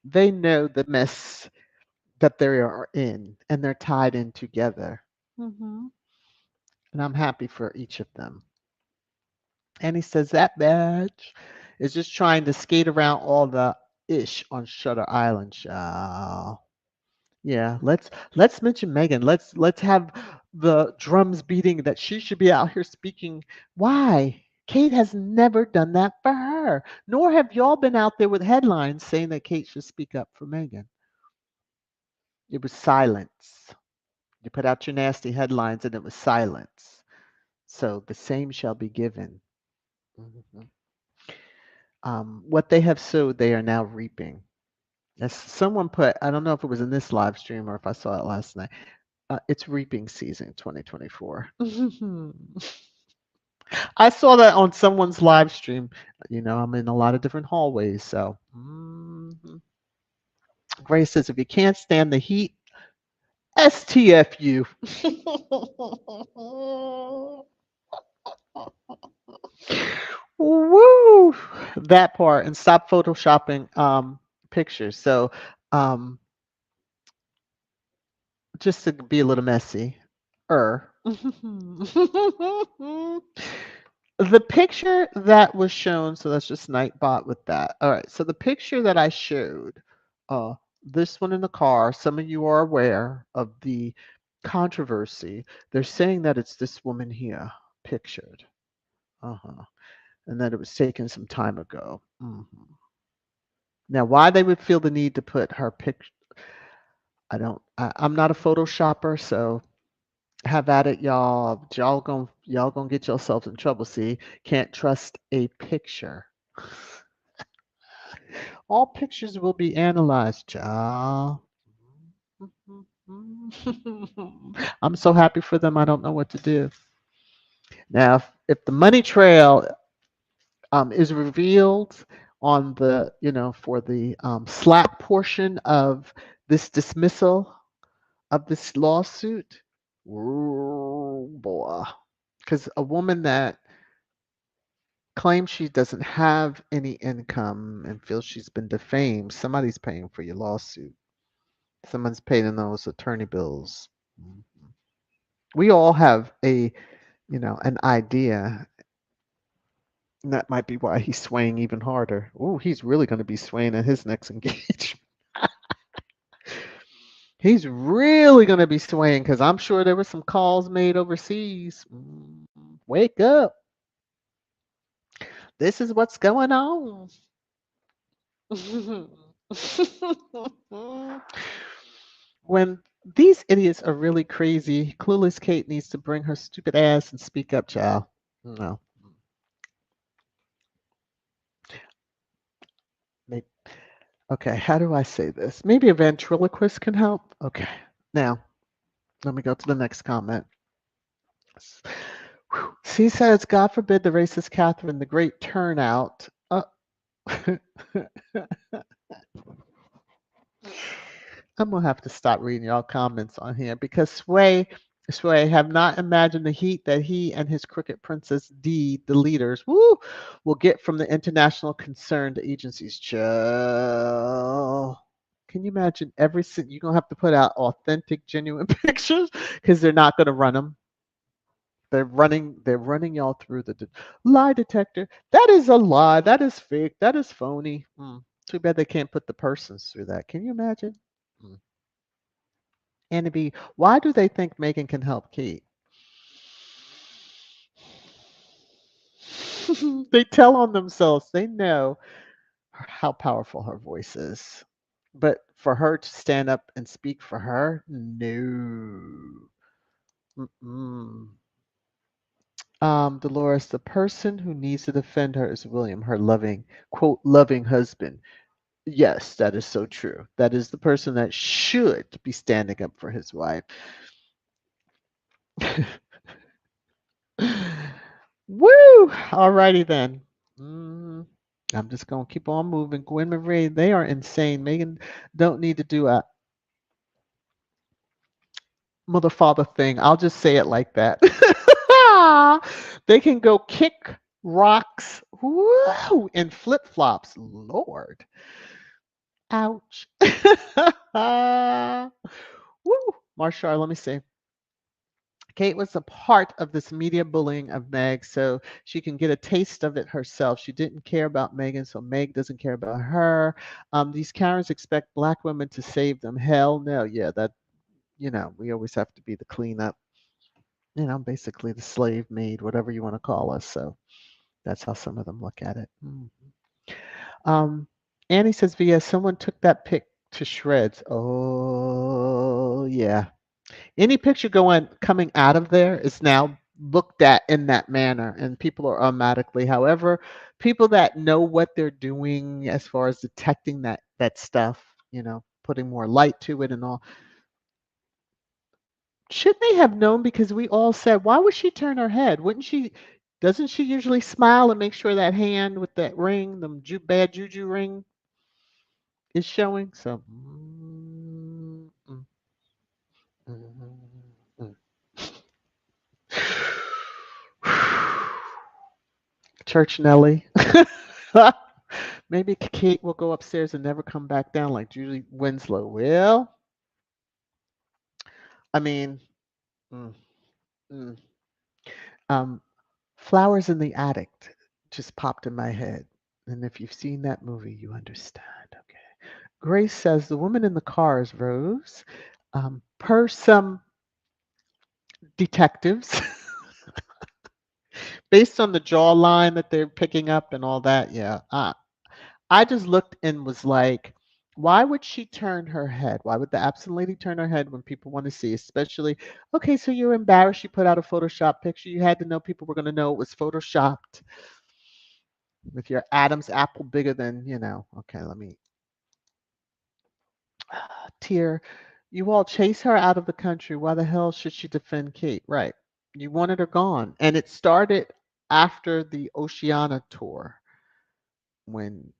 They know the mess that they are in, and they're tied in together. And I'm happy for each of them. And he says that badge is just trying to skate around all the ish on Shutter Island, child. Yeah, let's mention Megan. Let's have the drums beating that she should be out here speaking. Why? Kate has never done that for her. Nor have y'all been out there with headlines saying that Kate should speak up for Megan. It was silence. You put out your nasty headlines and it was silence. So the same shall be given. Mhm. What they have sowed, they are now reaping. As someone put, I don't know if it was in this live stream or if I saw it last night. It's reaping season 2024. I saw that on someone's live stream. I'm in a lot of different hallways. So, Grace says, if you can't stand the heat, STFU. Woo! That part, and stop photoshopping pictures. So, um, just to be a little messy. The picture that was shown, so that's just Nightbot with that. All right, so the picture that I showed, uh, this one in the car, some of you are aware of the controversy. They're saying that it's this woman here pictured. Uh-huh. And that it was taken some time ago. Now, why they would feel the need to put her picture, I'm not a photoshopper, so have at it, y'all. Y'all gonna get yourselves in trouble. See, can't trust a picture. All pictures will be analyzed, y'all. I'm so happy for them. I don't know what to do. Now, if the money trail is revealed on the, for the slap portion of this dismissal of this lawsuit, ooh, boy. Because a woman that claims she doesn't have any income and feels she's been defamed, somebody's paying for your lawsuit. Someone's paying those attorney bills. We all have an idea. And that might be why he's swaying even harder. Oh, he's really going to be swaying at his next engagement. He's really going to be swaying because I'm sure there were some calls made overseas. Wake up. This is what's going on. When these idiots are really crazy, clueless Kate needs to bring her stupid ass and speak up, child. No. Maybe, okay, how do I say this? Maybe a ventriloquist can help. Okay. Now, let me go to the next comment. She says, God forbid the racist Catherine, the great turnout. I'm gonna have to stop reading y'all comments on here because Sway have not imagined the heat that he and his crooked princess D, the leaders, will get from the international concerned agencies. Chill. Can you imagine you're gonna have to put out authentic, genuine pictures because they're not gonna run them. They're running y'all through the lie detector. That is a lie. That is fake. That is phony. Too bad they can't put the persons through that. Can you imagine? Mm. And to be, why do they think Megan can help Kate? They tell on themselves. They know how powerful her voice is. But for her to stand up and speak for her, no. Mm-mm. Dolores, the person who needs to defend her is William, her loving, quote, loving husband. Yes, that is so true. That is the person that should be standing up for his wife. Woo! Alrighty then. Mm, I'm just gonna keep on moving. Gwen Marie, they are insane. Megan don't need to do a mother father thing. I'll just say it like that. They can go kick rocks, woo, in flip flops. Lord, ouch. Woo, Marshall, let me see. Kate was a part of this media bullying of Meg, so she can get a taste of it herself. She didn't care about Megan, so Meg doesn't care about her. These Karens expect black women to save them. Hell no. Yeah, that, we always have to be the cleanup, basically the slave maid, whatever you want to call us. So that's how some of them look at it. Um, Annie says, Via, someone took that pic to shreds. Oh, yeah. Any picture coming out of there is now looked at in that manner, and people are automatically. However, people that know what they're doing as far as detecting that stuff, putting more light to it and all, shouldn't they have known? Because we all said, why would she turn her head? Wouldn't she? Doesn't she usually smile and make sure that hand with that ring, the bad juju ring, is showing? So. Mm, mm, mm, mm. Church Nelly. Maybe Kate will go upstairs and never come back down like Julie Winslow. Well, I mean, mm, mm. Um, Flowers in the Attic just popped in my head. And if you've seen that movie, you understand. Okay. Grace says the woman in the car is Rose. Per some detectives, based on the jawline that they're picking up and all that, yeah. I just looked and was like, why would she turn her head? Why would the absent lady turn her head when people want to see? Especially, okay, so you're embarrassed you put out a Photoshop picture. You had to know people were going to know it was Photoshopped with your Adam's apple bigger than, Okay, let me. Tear, you all chase her out of the country. Why the hell should she defend Kate? Right. You wanted her gone. And it started after the Oceania tour when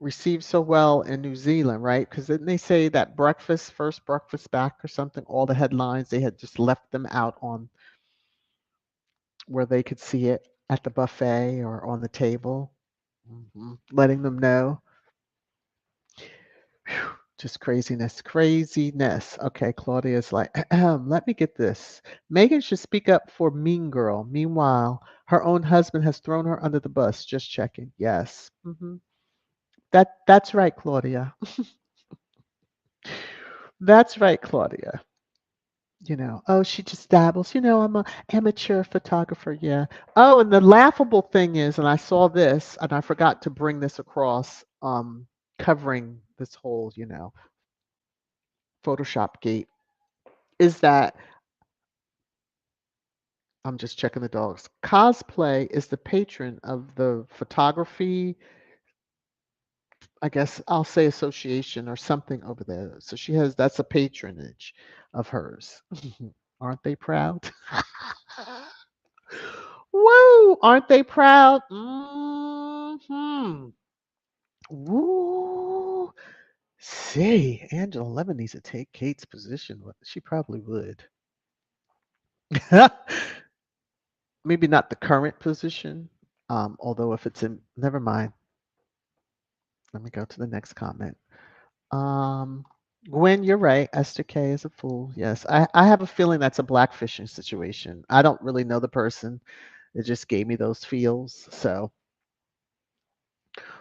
received so well in New Zealand, right? Because didn't they say that first breakfast back or something, all the headlines, they had just left them out on where they could see it at the buffet or on the table, letting them know. Whew, just craziness, craziness. Okay, Claudia's like, let me get this. Megan should speak up for Mean Girl. Meanwhile, her own husband has thrown her under the bus. Just checking. Yes. That's right, Claudia. That's right, Claudia. Oh, she just dabbles. I'm a amateur photographer. Yeah. Oh, and the laughable thing is, and I saw this, and I forgot to bring this across, covering this whole, Photoshop gate is that I'm just checking the dogs. Cosplay is the patron of the photography, I guess I'll say association or something over there. So she has that's a patronage of hers. Aren't they proud? Woo! Aren't they proud? Woo! Say, Angela Levin needs to take Kate's position. She probably would. Maybe not the current position. Although if it's in, never mind. Let me go to the next comment. Um, Gwen, you're right. Esther K is a fool. Yes, I have a feeling that's a blackfishing situation. I don't really know the person. It just gave me those feels. So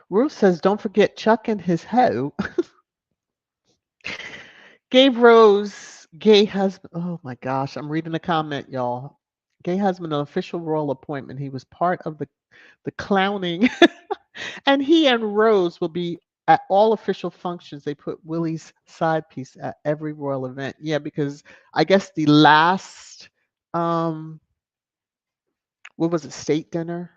Ruth says, don't forget Chuck and his hoe. Gave Rose gay husband. Oh my gosh, I'm reading the comment, y'all. Gay husband, an official royal appointment. He was part of the clowning, and he and Rose will be at all official functions. They put Willie's side piece at every royal event. Yeah, because I guess the last, um, what was it, state dinner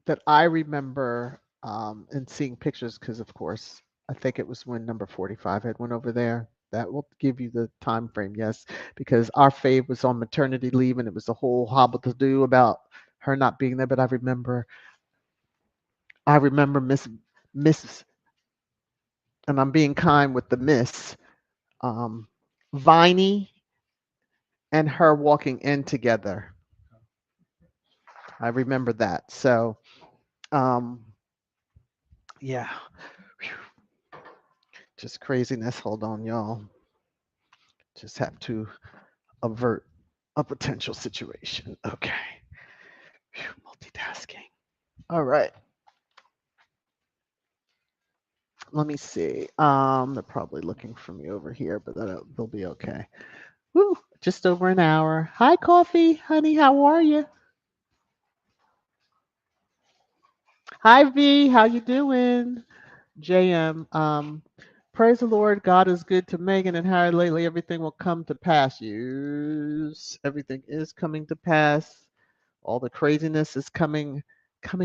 that I remember, and seeing pictures because of course I think it was when number 45 had went over there. That will give you the time frame, yes, because our fave was on maternity leave and it was a whole hobble to do about her not being there. But I remember Miss, and I'm being kind with the Miss, um, Viney and her walking in together. I remember that. So um, yeah, just craziness. Hold on, y'all. Just have to avert a potential situation. Okay. Phew, multitasking. All right. Let me see. They're probably looking for me over here, but they'll be okay. Woo, just over an hour. Hi, Coffee, honey. How are you? Hi, V. How you doing? JM. Praise the Lord. God is good to Megan and Harry lately. Everything will come to pass. Yes, everything is coming to pass. All the craziness is coming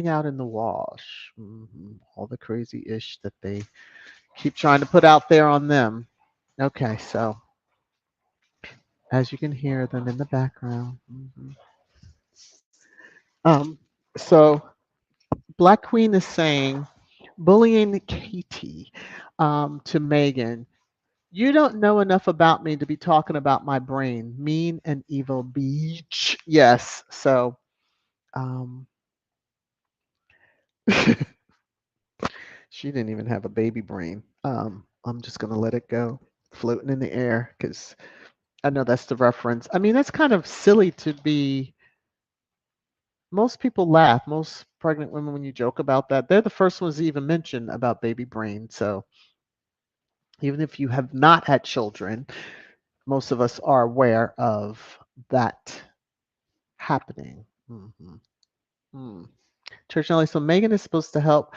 out in the wash. All the crazy ish that they keep trying to put out there on them. Okay, so as you can hear them in the background. Um, so Black Queen is saying, bullying Katie to Megan. You don't know enough about me to be talking about my brain. Mean and evil beach. Yes. So um, she didn't even have a baby brain. I'm just going to let it go floating in the air because I know that's the reference. I mean, that's kind of silly to be. Most people laugh. Most pregnant women, when you joke about that, they're the first ones to even mention about baby brain. So even if you have not had children, most of us are aware of that happening. Church Nelly. So Megan is supposed to help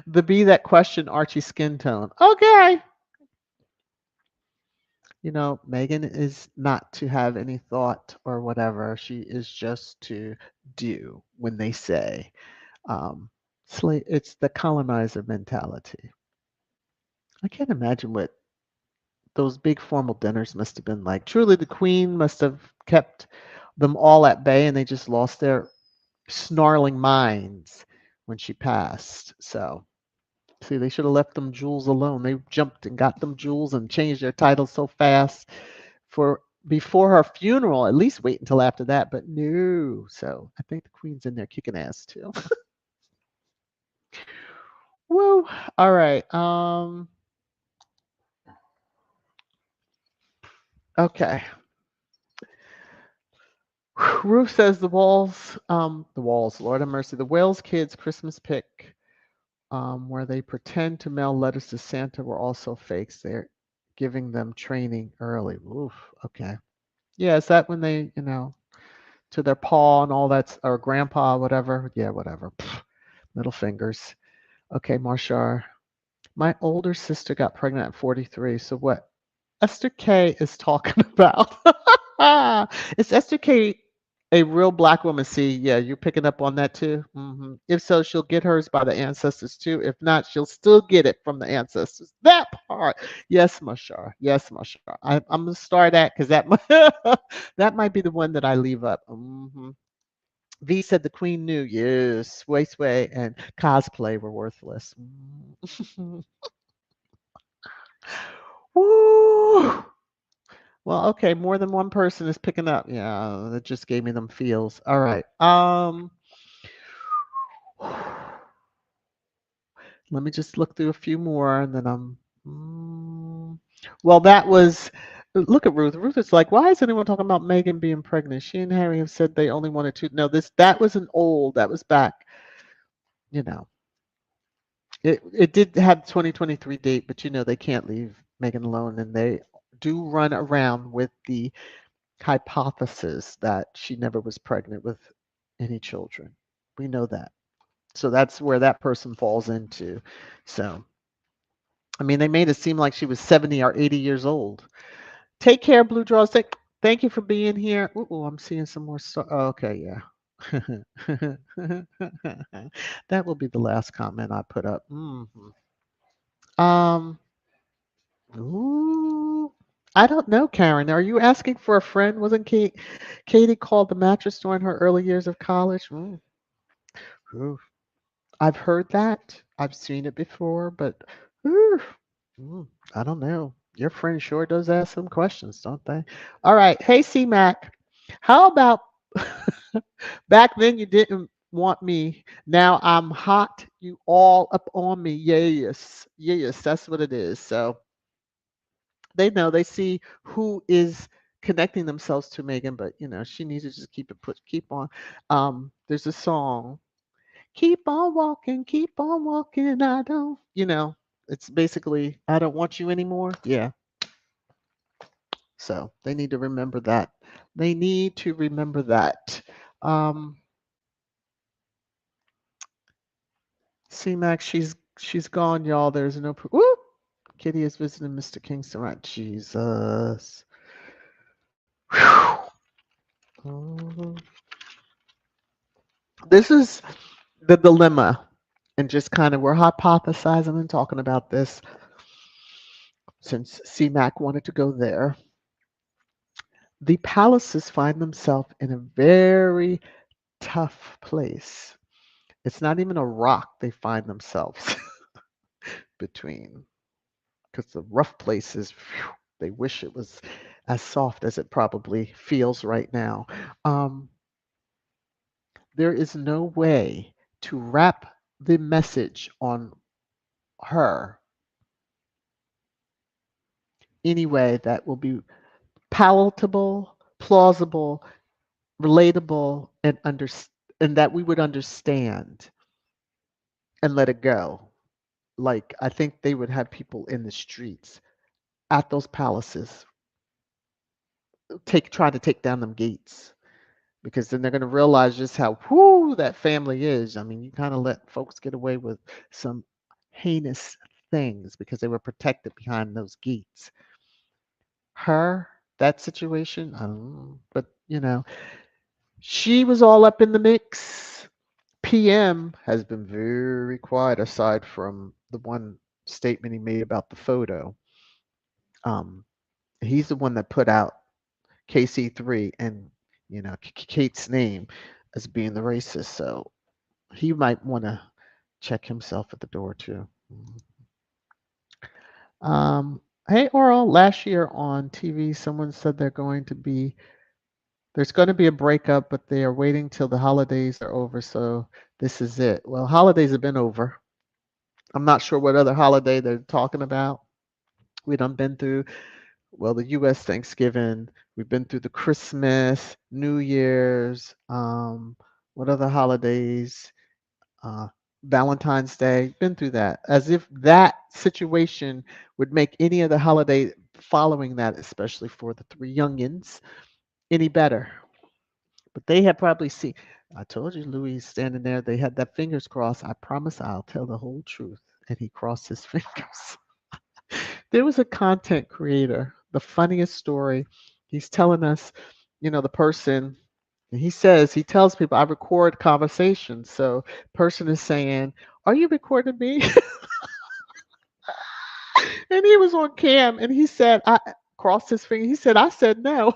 the bee that question Archie's skin tone. Okay. Megan is not to have any thought or whatever. She is just to do when they say. It's the colonizer mentality. I can't imagine what those big formal dinners must have been like. Truly, the queen must have kept them all at bay and they just lost their snarling minds when she passed. So, see, they should have left them jewels alone. They jumped and got them jewels and changed their titles so fast for before her funeral. At least wait until after that, but no. So I think the queen's in there kicking ass too. Woo. All right. Okay. Ruth says the walls, Lord have mercy, the Wales kids Christmas pic, where they pretend to mail letters to Santa were also fakes. They're giving them training early. Oof. Okay. Yeah, is that when they, to their paw and all that, or grandpa, whatever? Yeah, whatever. Pfft, middle fingers. Okay, Marshar. My older sister got pregnant at 43. So what Esther K is talking about. Is Esther K a real black woman? See, yeah, you're picking up on that too. If so, she'll get hers by the ancestors too. If not, she'll still get it from the ancestors. That part. Yes, Mashar. Yes, Mashar. I'm gonna start that because that might, that might be the one that I leave up. V said the queen knew. Yes, Sway Sway and cosplay were worthless. Woo! Well, okay, more than one person is picking up. Yeah, that just gave me them feels. All right. Let me just look through a few more and then mm, well, that was look at Ruth. Ruth is like, why is anyone talking about Meghan being pregnant? She and Harry have said they only wanted two. No, that was an old, that was back, you know. It did have 2023 date, but they can't leave Meghan alone and they do run around with the hypothesis that she never was pregnant with any children. We know that. So that's where that person falls into. So, I mean, they made it seem like she was 70 or 80 years old. Take care, Blue Draws. Thank you for being here. Ooh, I'm seeing some more stuff. Oh, okay, yeah. That will be the last comment I put up. Um, ooh, I don't know, Karen. Are you asking for a friend? Wasn't Katie called the mattress store in her early years of college? Ooh, I've heard that. I've seen it before, but ooh, I don't know. Your friend sure does ask some questions, don't they? All right. Hey, C Mac, how about back then you didn't want me. Now I'm hot. You all up on me. Yes. Yes, that's what it is. So they know, they see who is connecting themselves to Megan, but she needs to just keep on. There's a song, keep on walking. I don't, it's basically, I don't want you anymore. Yeah. So they need to remember that. They need to remember that. Um, C-Max, she's gone, y'all. There's no proof. Woo! Kitty is visiting Mr. Kingston. Right. Jesus. Whew. Mhm. This is the dilemma. And just kind of, we're hypothesizing and talking about this since C-Mac wanted to go there. The palaces find themselves in a very tough place. It's not even a rock they find themselves between, because the rough places, phew, they wish it was as soft as it probably feels right now. Um, there is no way to wrap the message on her any way that will be palatable, plausible, relatable, and that we would understand and let it go. Like, I think they would have people in the streets at those palaces trying to take down them gates, because then they're going to realize just how whoo that family is. I mean, you kind of let folks get away with some heinous things because they were protected behind those gates. Her, that situation, I don't know, but she was all up in the mix. PM has been very quiet aside from the one statement he made about the photo. Um, he's the one that put out KC3 and Kate's name as being the racist. So he might want to check himself at the door too. Hey Oral, last year on TV, someone said there's going to be a breakup, but they are waiting till the holidays are over. So this is it. Well, holidays have been over. I'm not sure what other holiday they're talking about. We done been through, well, the U.S. Thanksgiving. We've been through the Christmas, New Year's. What other holidays? Uh, Valentine's Day. Been through that. As if that situation would make any of the holiday following that, especially for the three youngins, any better. But they had probably seen. I told you, Louis standing there. They had that fingers crossed. I promise I'll tell the whole truth. and he crossed his fingers. There was a content creator, the funniest story. He's telling us, the person, and he tells people, I record conversations. So, person is saying, are you recording me? And he was on cam and he said, I crossed his finger. He said, I said no.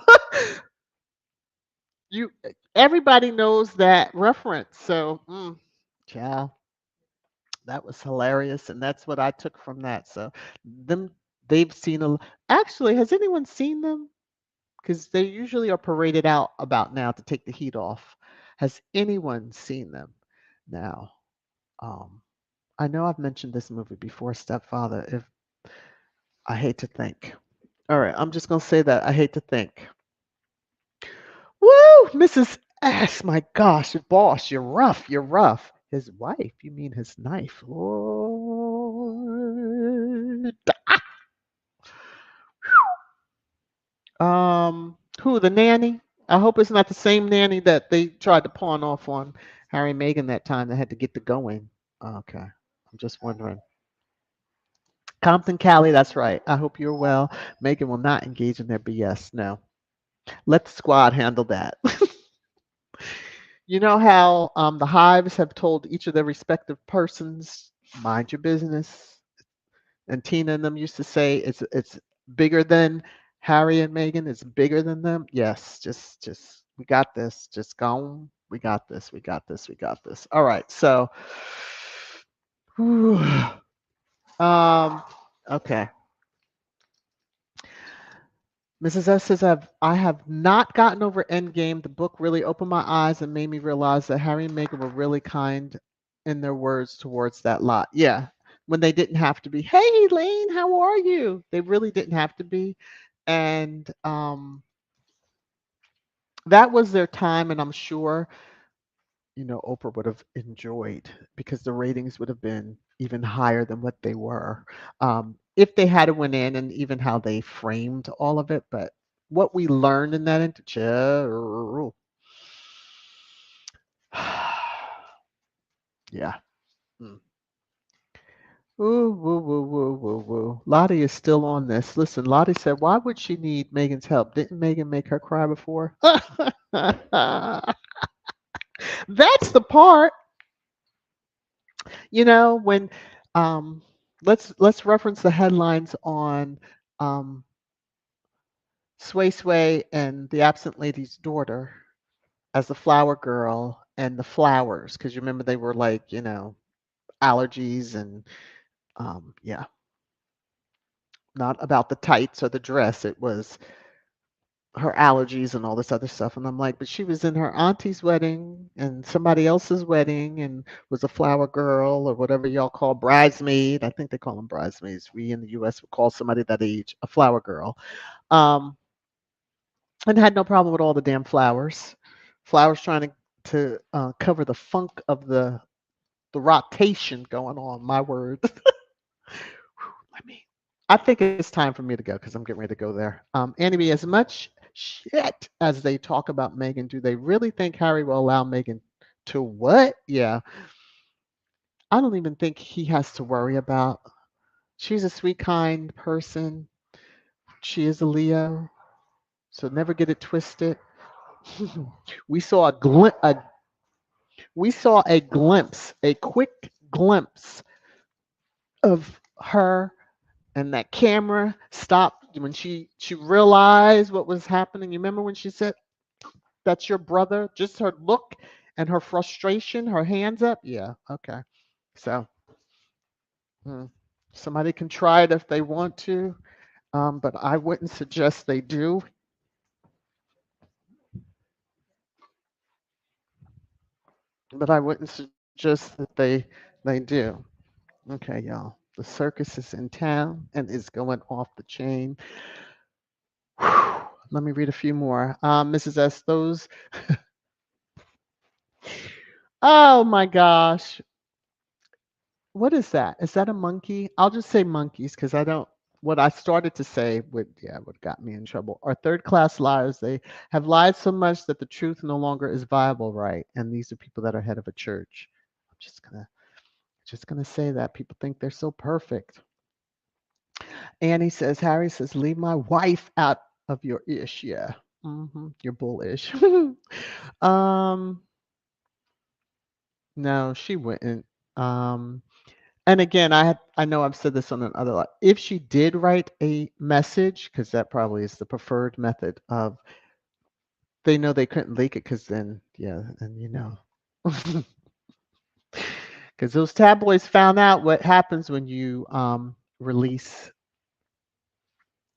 you Everybody knows that reference. So, child, that was hilarious. And that's what I took from that. So them they've seen actually, has anyone seen them? Because they usually are paraded out about now to take the heat off. Has anyone seen them now? Um, I know I've mentioned this movie before, Stepfather. If I hate to think. All right, I'm just gonna say that I hate to think. Woo, Mrs. S. My gosh, boss, you're rough. You're rough. His wife, you mean his knife? Lord. Who, the nanny? I hope it's not the same nanny that they tried to pawn off on Harry and Meghan that time that had to get the going. Okay. I'm just wondering. Compton Cali, that's right. I hope you're well. Meghan will not engage in their BS. No. Let the squad handle that. You know how the hives have told each of their respective persons, mind your business. And Tina and them used to say it's bigger than Harry and Meghan. It's bigger than them. Yes, just we got this. Just go on. We got this. We got this. We got this. All right. So, whew, um, okay. Mrs. S says I have not gotten over Endgame. The book really opened my eyes and made me realize that Harry and Meghan were really kind in their words towards that lot. Yeah, when they didn't have to be. Hey, Lane, how are you? They really didn't have to be, and that was their time. And I'm sure Oprah would have enjoyed because the ratings would have been even higher than what they were if they had went in and even how they framed all of it. But what we learned in that interview, yeah. Mm. Ooh, woo, woo, woo, woo, woo. Lottie is still on this. Listen, Lottie said, why would she need Megan's help? Didn't Megan make her cry before? That's the part. When let's reference the headlines on Sway Sway and the absent lady's daughter as the flower girl and the flowers, because you remember they were like, allergies and yeah, not about the tights or the dress. It was her allergies and all this other stuff. And I'm like, but she was in her auntie's wedding and somebody else's wedding and was a flower girl or whatever y'all call bridesmaid. I think they call them bridesmaids. We in the US would call somebody that age a flower girl. Um, and had no problem with all the damn flowers. Flowers trying to cover the funk of the rotation going on. My word. Let me. I think it's time for me to go because I'm getting ready to go there. Anyway, as much shit as they talk about Meghan, do they really think Harry will allow Meghan to what? Yeah, I don't even think he has to worry about. She's a sweet, kind person. She is a Leo, so never get it twisted. we saw a we saw a glimpse, a quick glimpse of her, and that camera stopped when she realized what was happening. You remember when she said, "That's your brother"? Just her look and her frustration, her hands up. Yeah, okay. So somebody can try it if they want to, but I wouldn't suggest they do. But I wouldn't suggest that they do. Okay, y'all. The circus is in town and is going off the chain. Whew. Let me read a few more. Mrs. S. Those. Oh my gosh. What is that? Is that a monkey? I'll just say monkeys because I don't. What I started to say would got me in trouble. Are third class liars. They have lied so much that the truth no longer is viable, right? And these are people that are head of a church. I'm Just going to say that. People think they're so perfect. Annie says, Harry says, leave my wife out of your ish. Yeah. You're bullish. um, no, she wouldn't. And again, I know I've said this on another lot. If she did write a message, because that probably is the preferred method of, they know they couldn't leak it, because then, yeah, and you know. Because those tabloids found out what happens when you release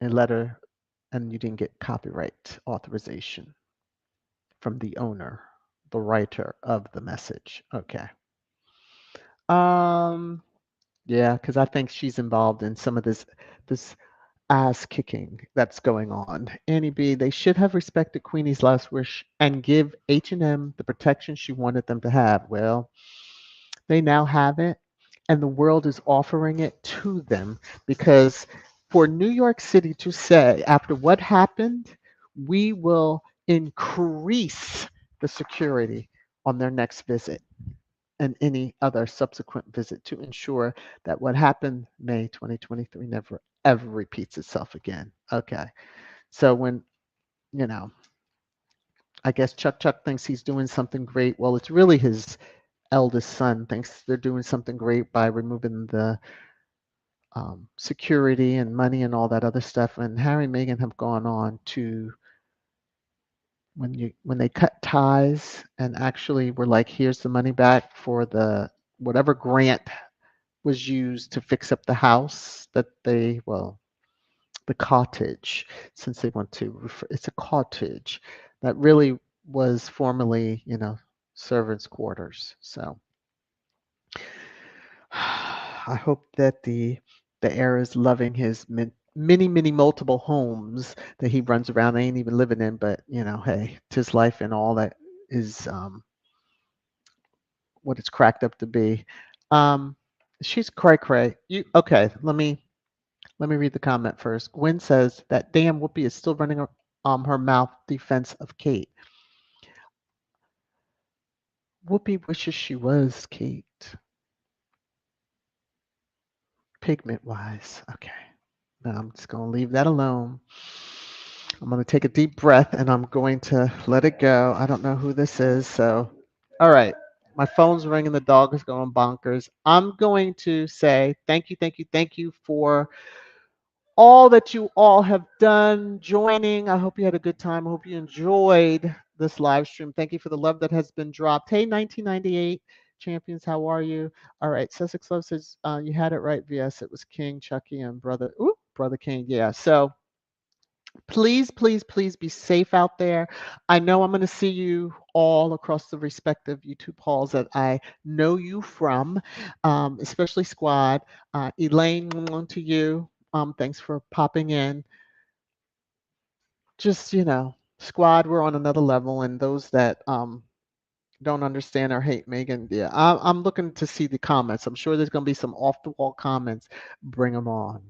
a letter and you didn't get copyright authorization from the owner, the writer of the message. Okay. Yeah, because I think she's involved in some of this ass kicking that's going on. Annie B, they should have respected Queenie's last wish and give H&M the protection she wanted them to have. Well, they now have it, and the world is offering it to them, because for New York City to say, after what happened, we will increase the security on their next visit and any other subsequent visit to ensure that what happened May 2023 never ever repeats itself again. Okay. So when, you know, I guess Chuck thinks he's doing something great. Well, it's really his eldest son thinks they're doing something great by removing the security and money and all that other stuff. And Harry and Meghan have gone on to, when they cut ties and actually were like, here's the money back for the whatever grant was used to fix up the house that they, well, the cottage, since they want to refer, it's a cottage that really was formerly, you know, servants' quarters. So I hope that the heir is loving his many multiple homes that he runs around. They ain't even living in, but you know, hey, it's his life and all that is what it's cracked up to be. She's cray. You okay? Let me read the comment first. Gwen says that damn Whoopi is still running her mouth defense of Kate. Whoopi wishes she was Kate. Pigment wise. Okay. Now I'm just going to leave that alone. I'm going to take a deep breath and I'm going to let it go. I don't know who this is. So, all right. My phone's ringing. The dog is going bonkers. I'm going to say thank you for all that you all have done joining. I hope you had a good time. I hope you enjoyed this live stream. Thank you for the love that has been dropped. Hey, 1998 champions, how are you? All right, Sussex Love says you had it right, VS. It was King, Chucky, and Brother King. Yeah, so please be safe out there. I know I'm going to see you all across the respective YouTube halls that I know you from, especially Squad. Elaine, to you. Thanks for popping in. Just, you know, Squad, we're on another level, and those that don't understand or hate Meghan, yeah, I'm looking to see the comments. I'm sure there's going to be some off the wall comments. Bring them on.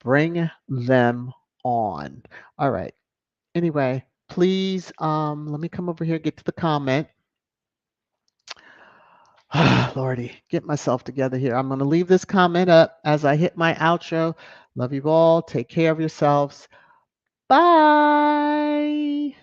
Bring them on. All right. Anyway, please, let me come over here, get to the comment. Lordy, get myself together here. I'm going to leave this comment up as I hit my outro. Love you all. Take care of yourselves. Bye.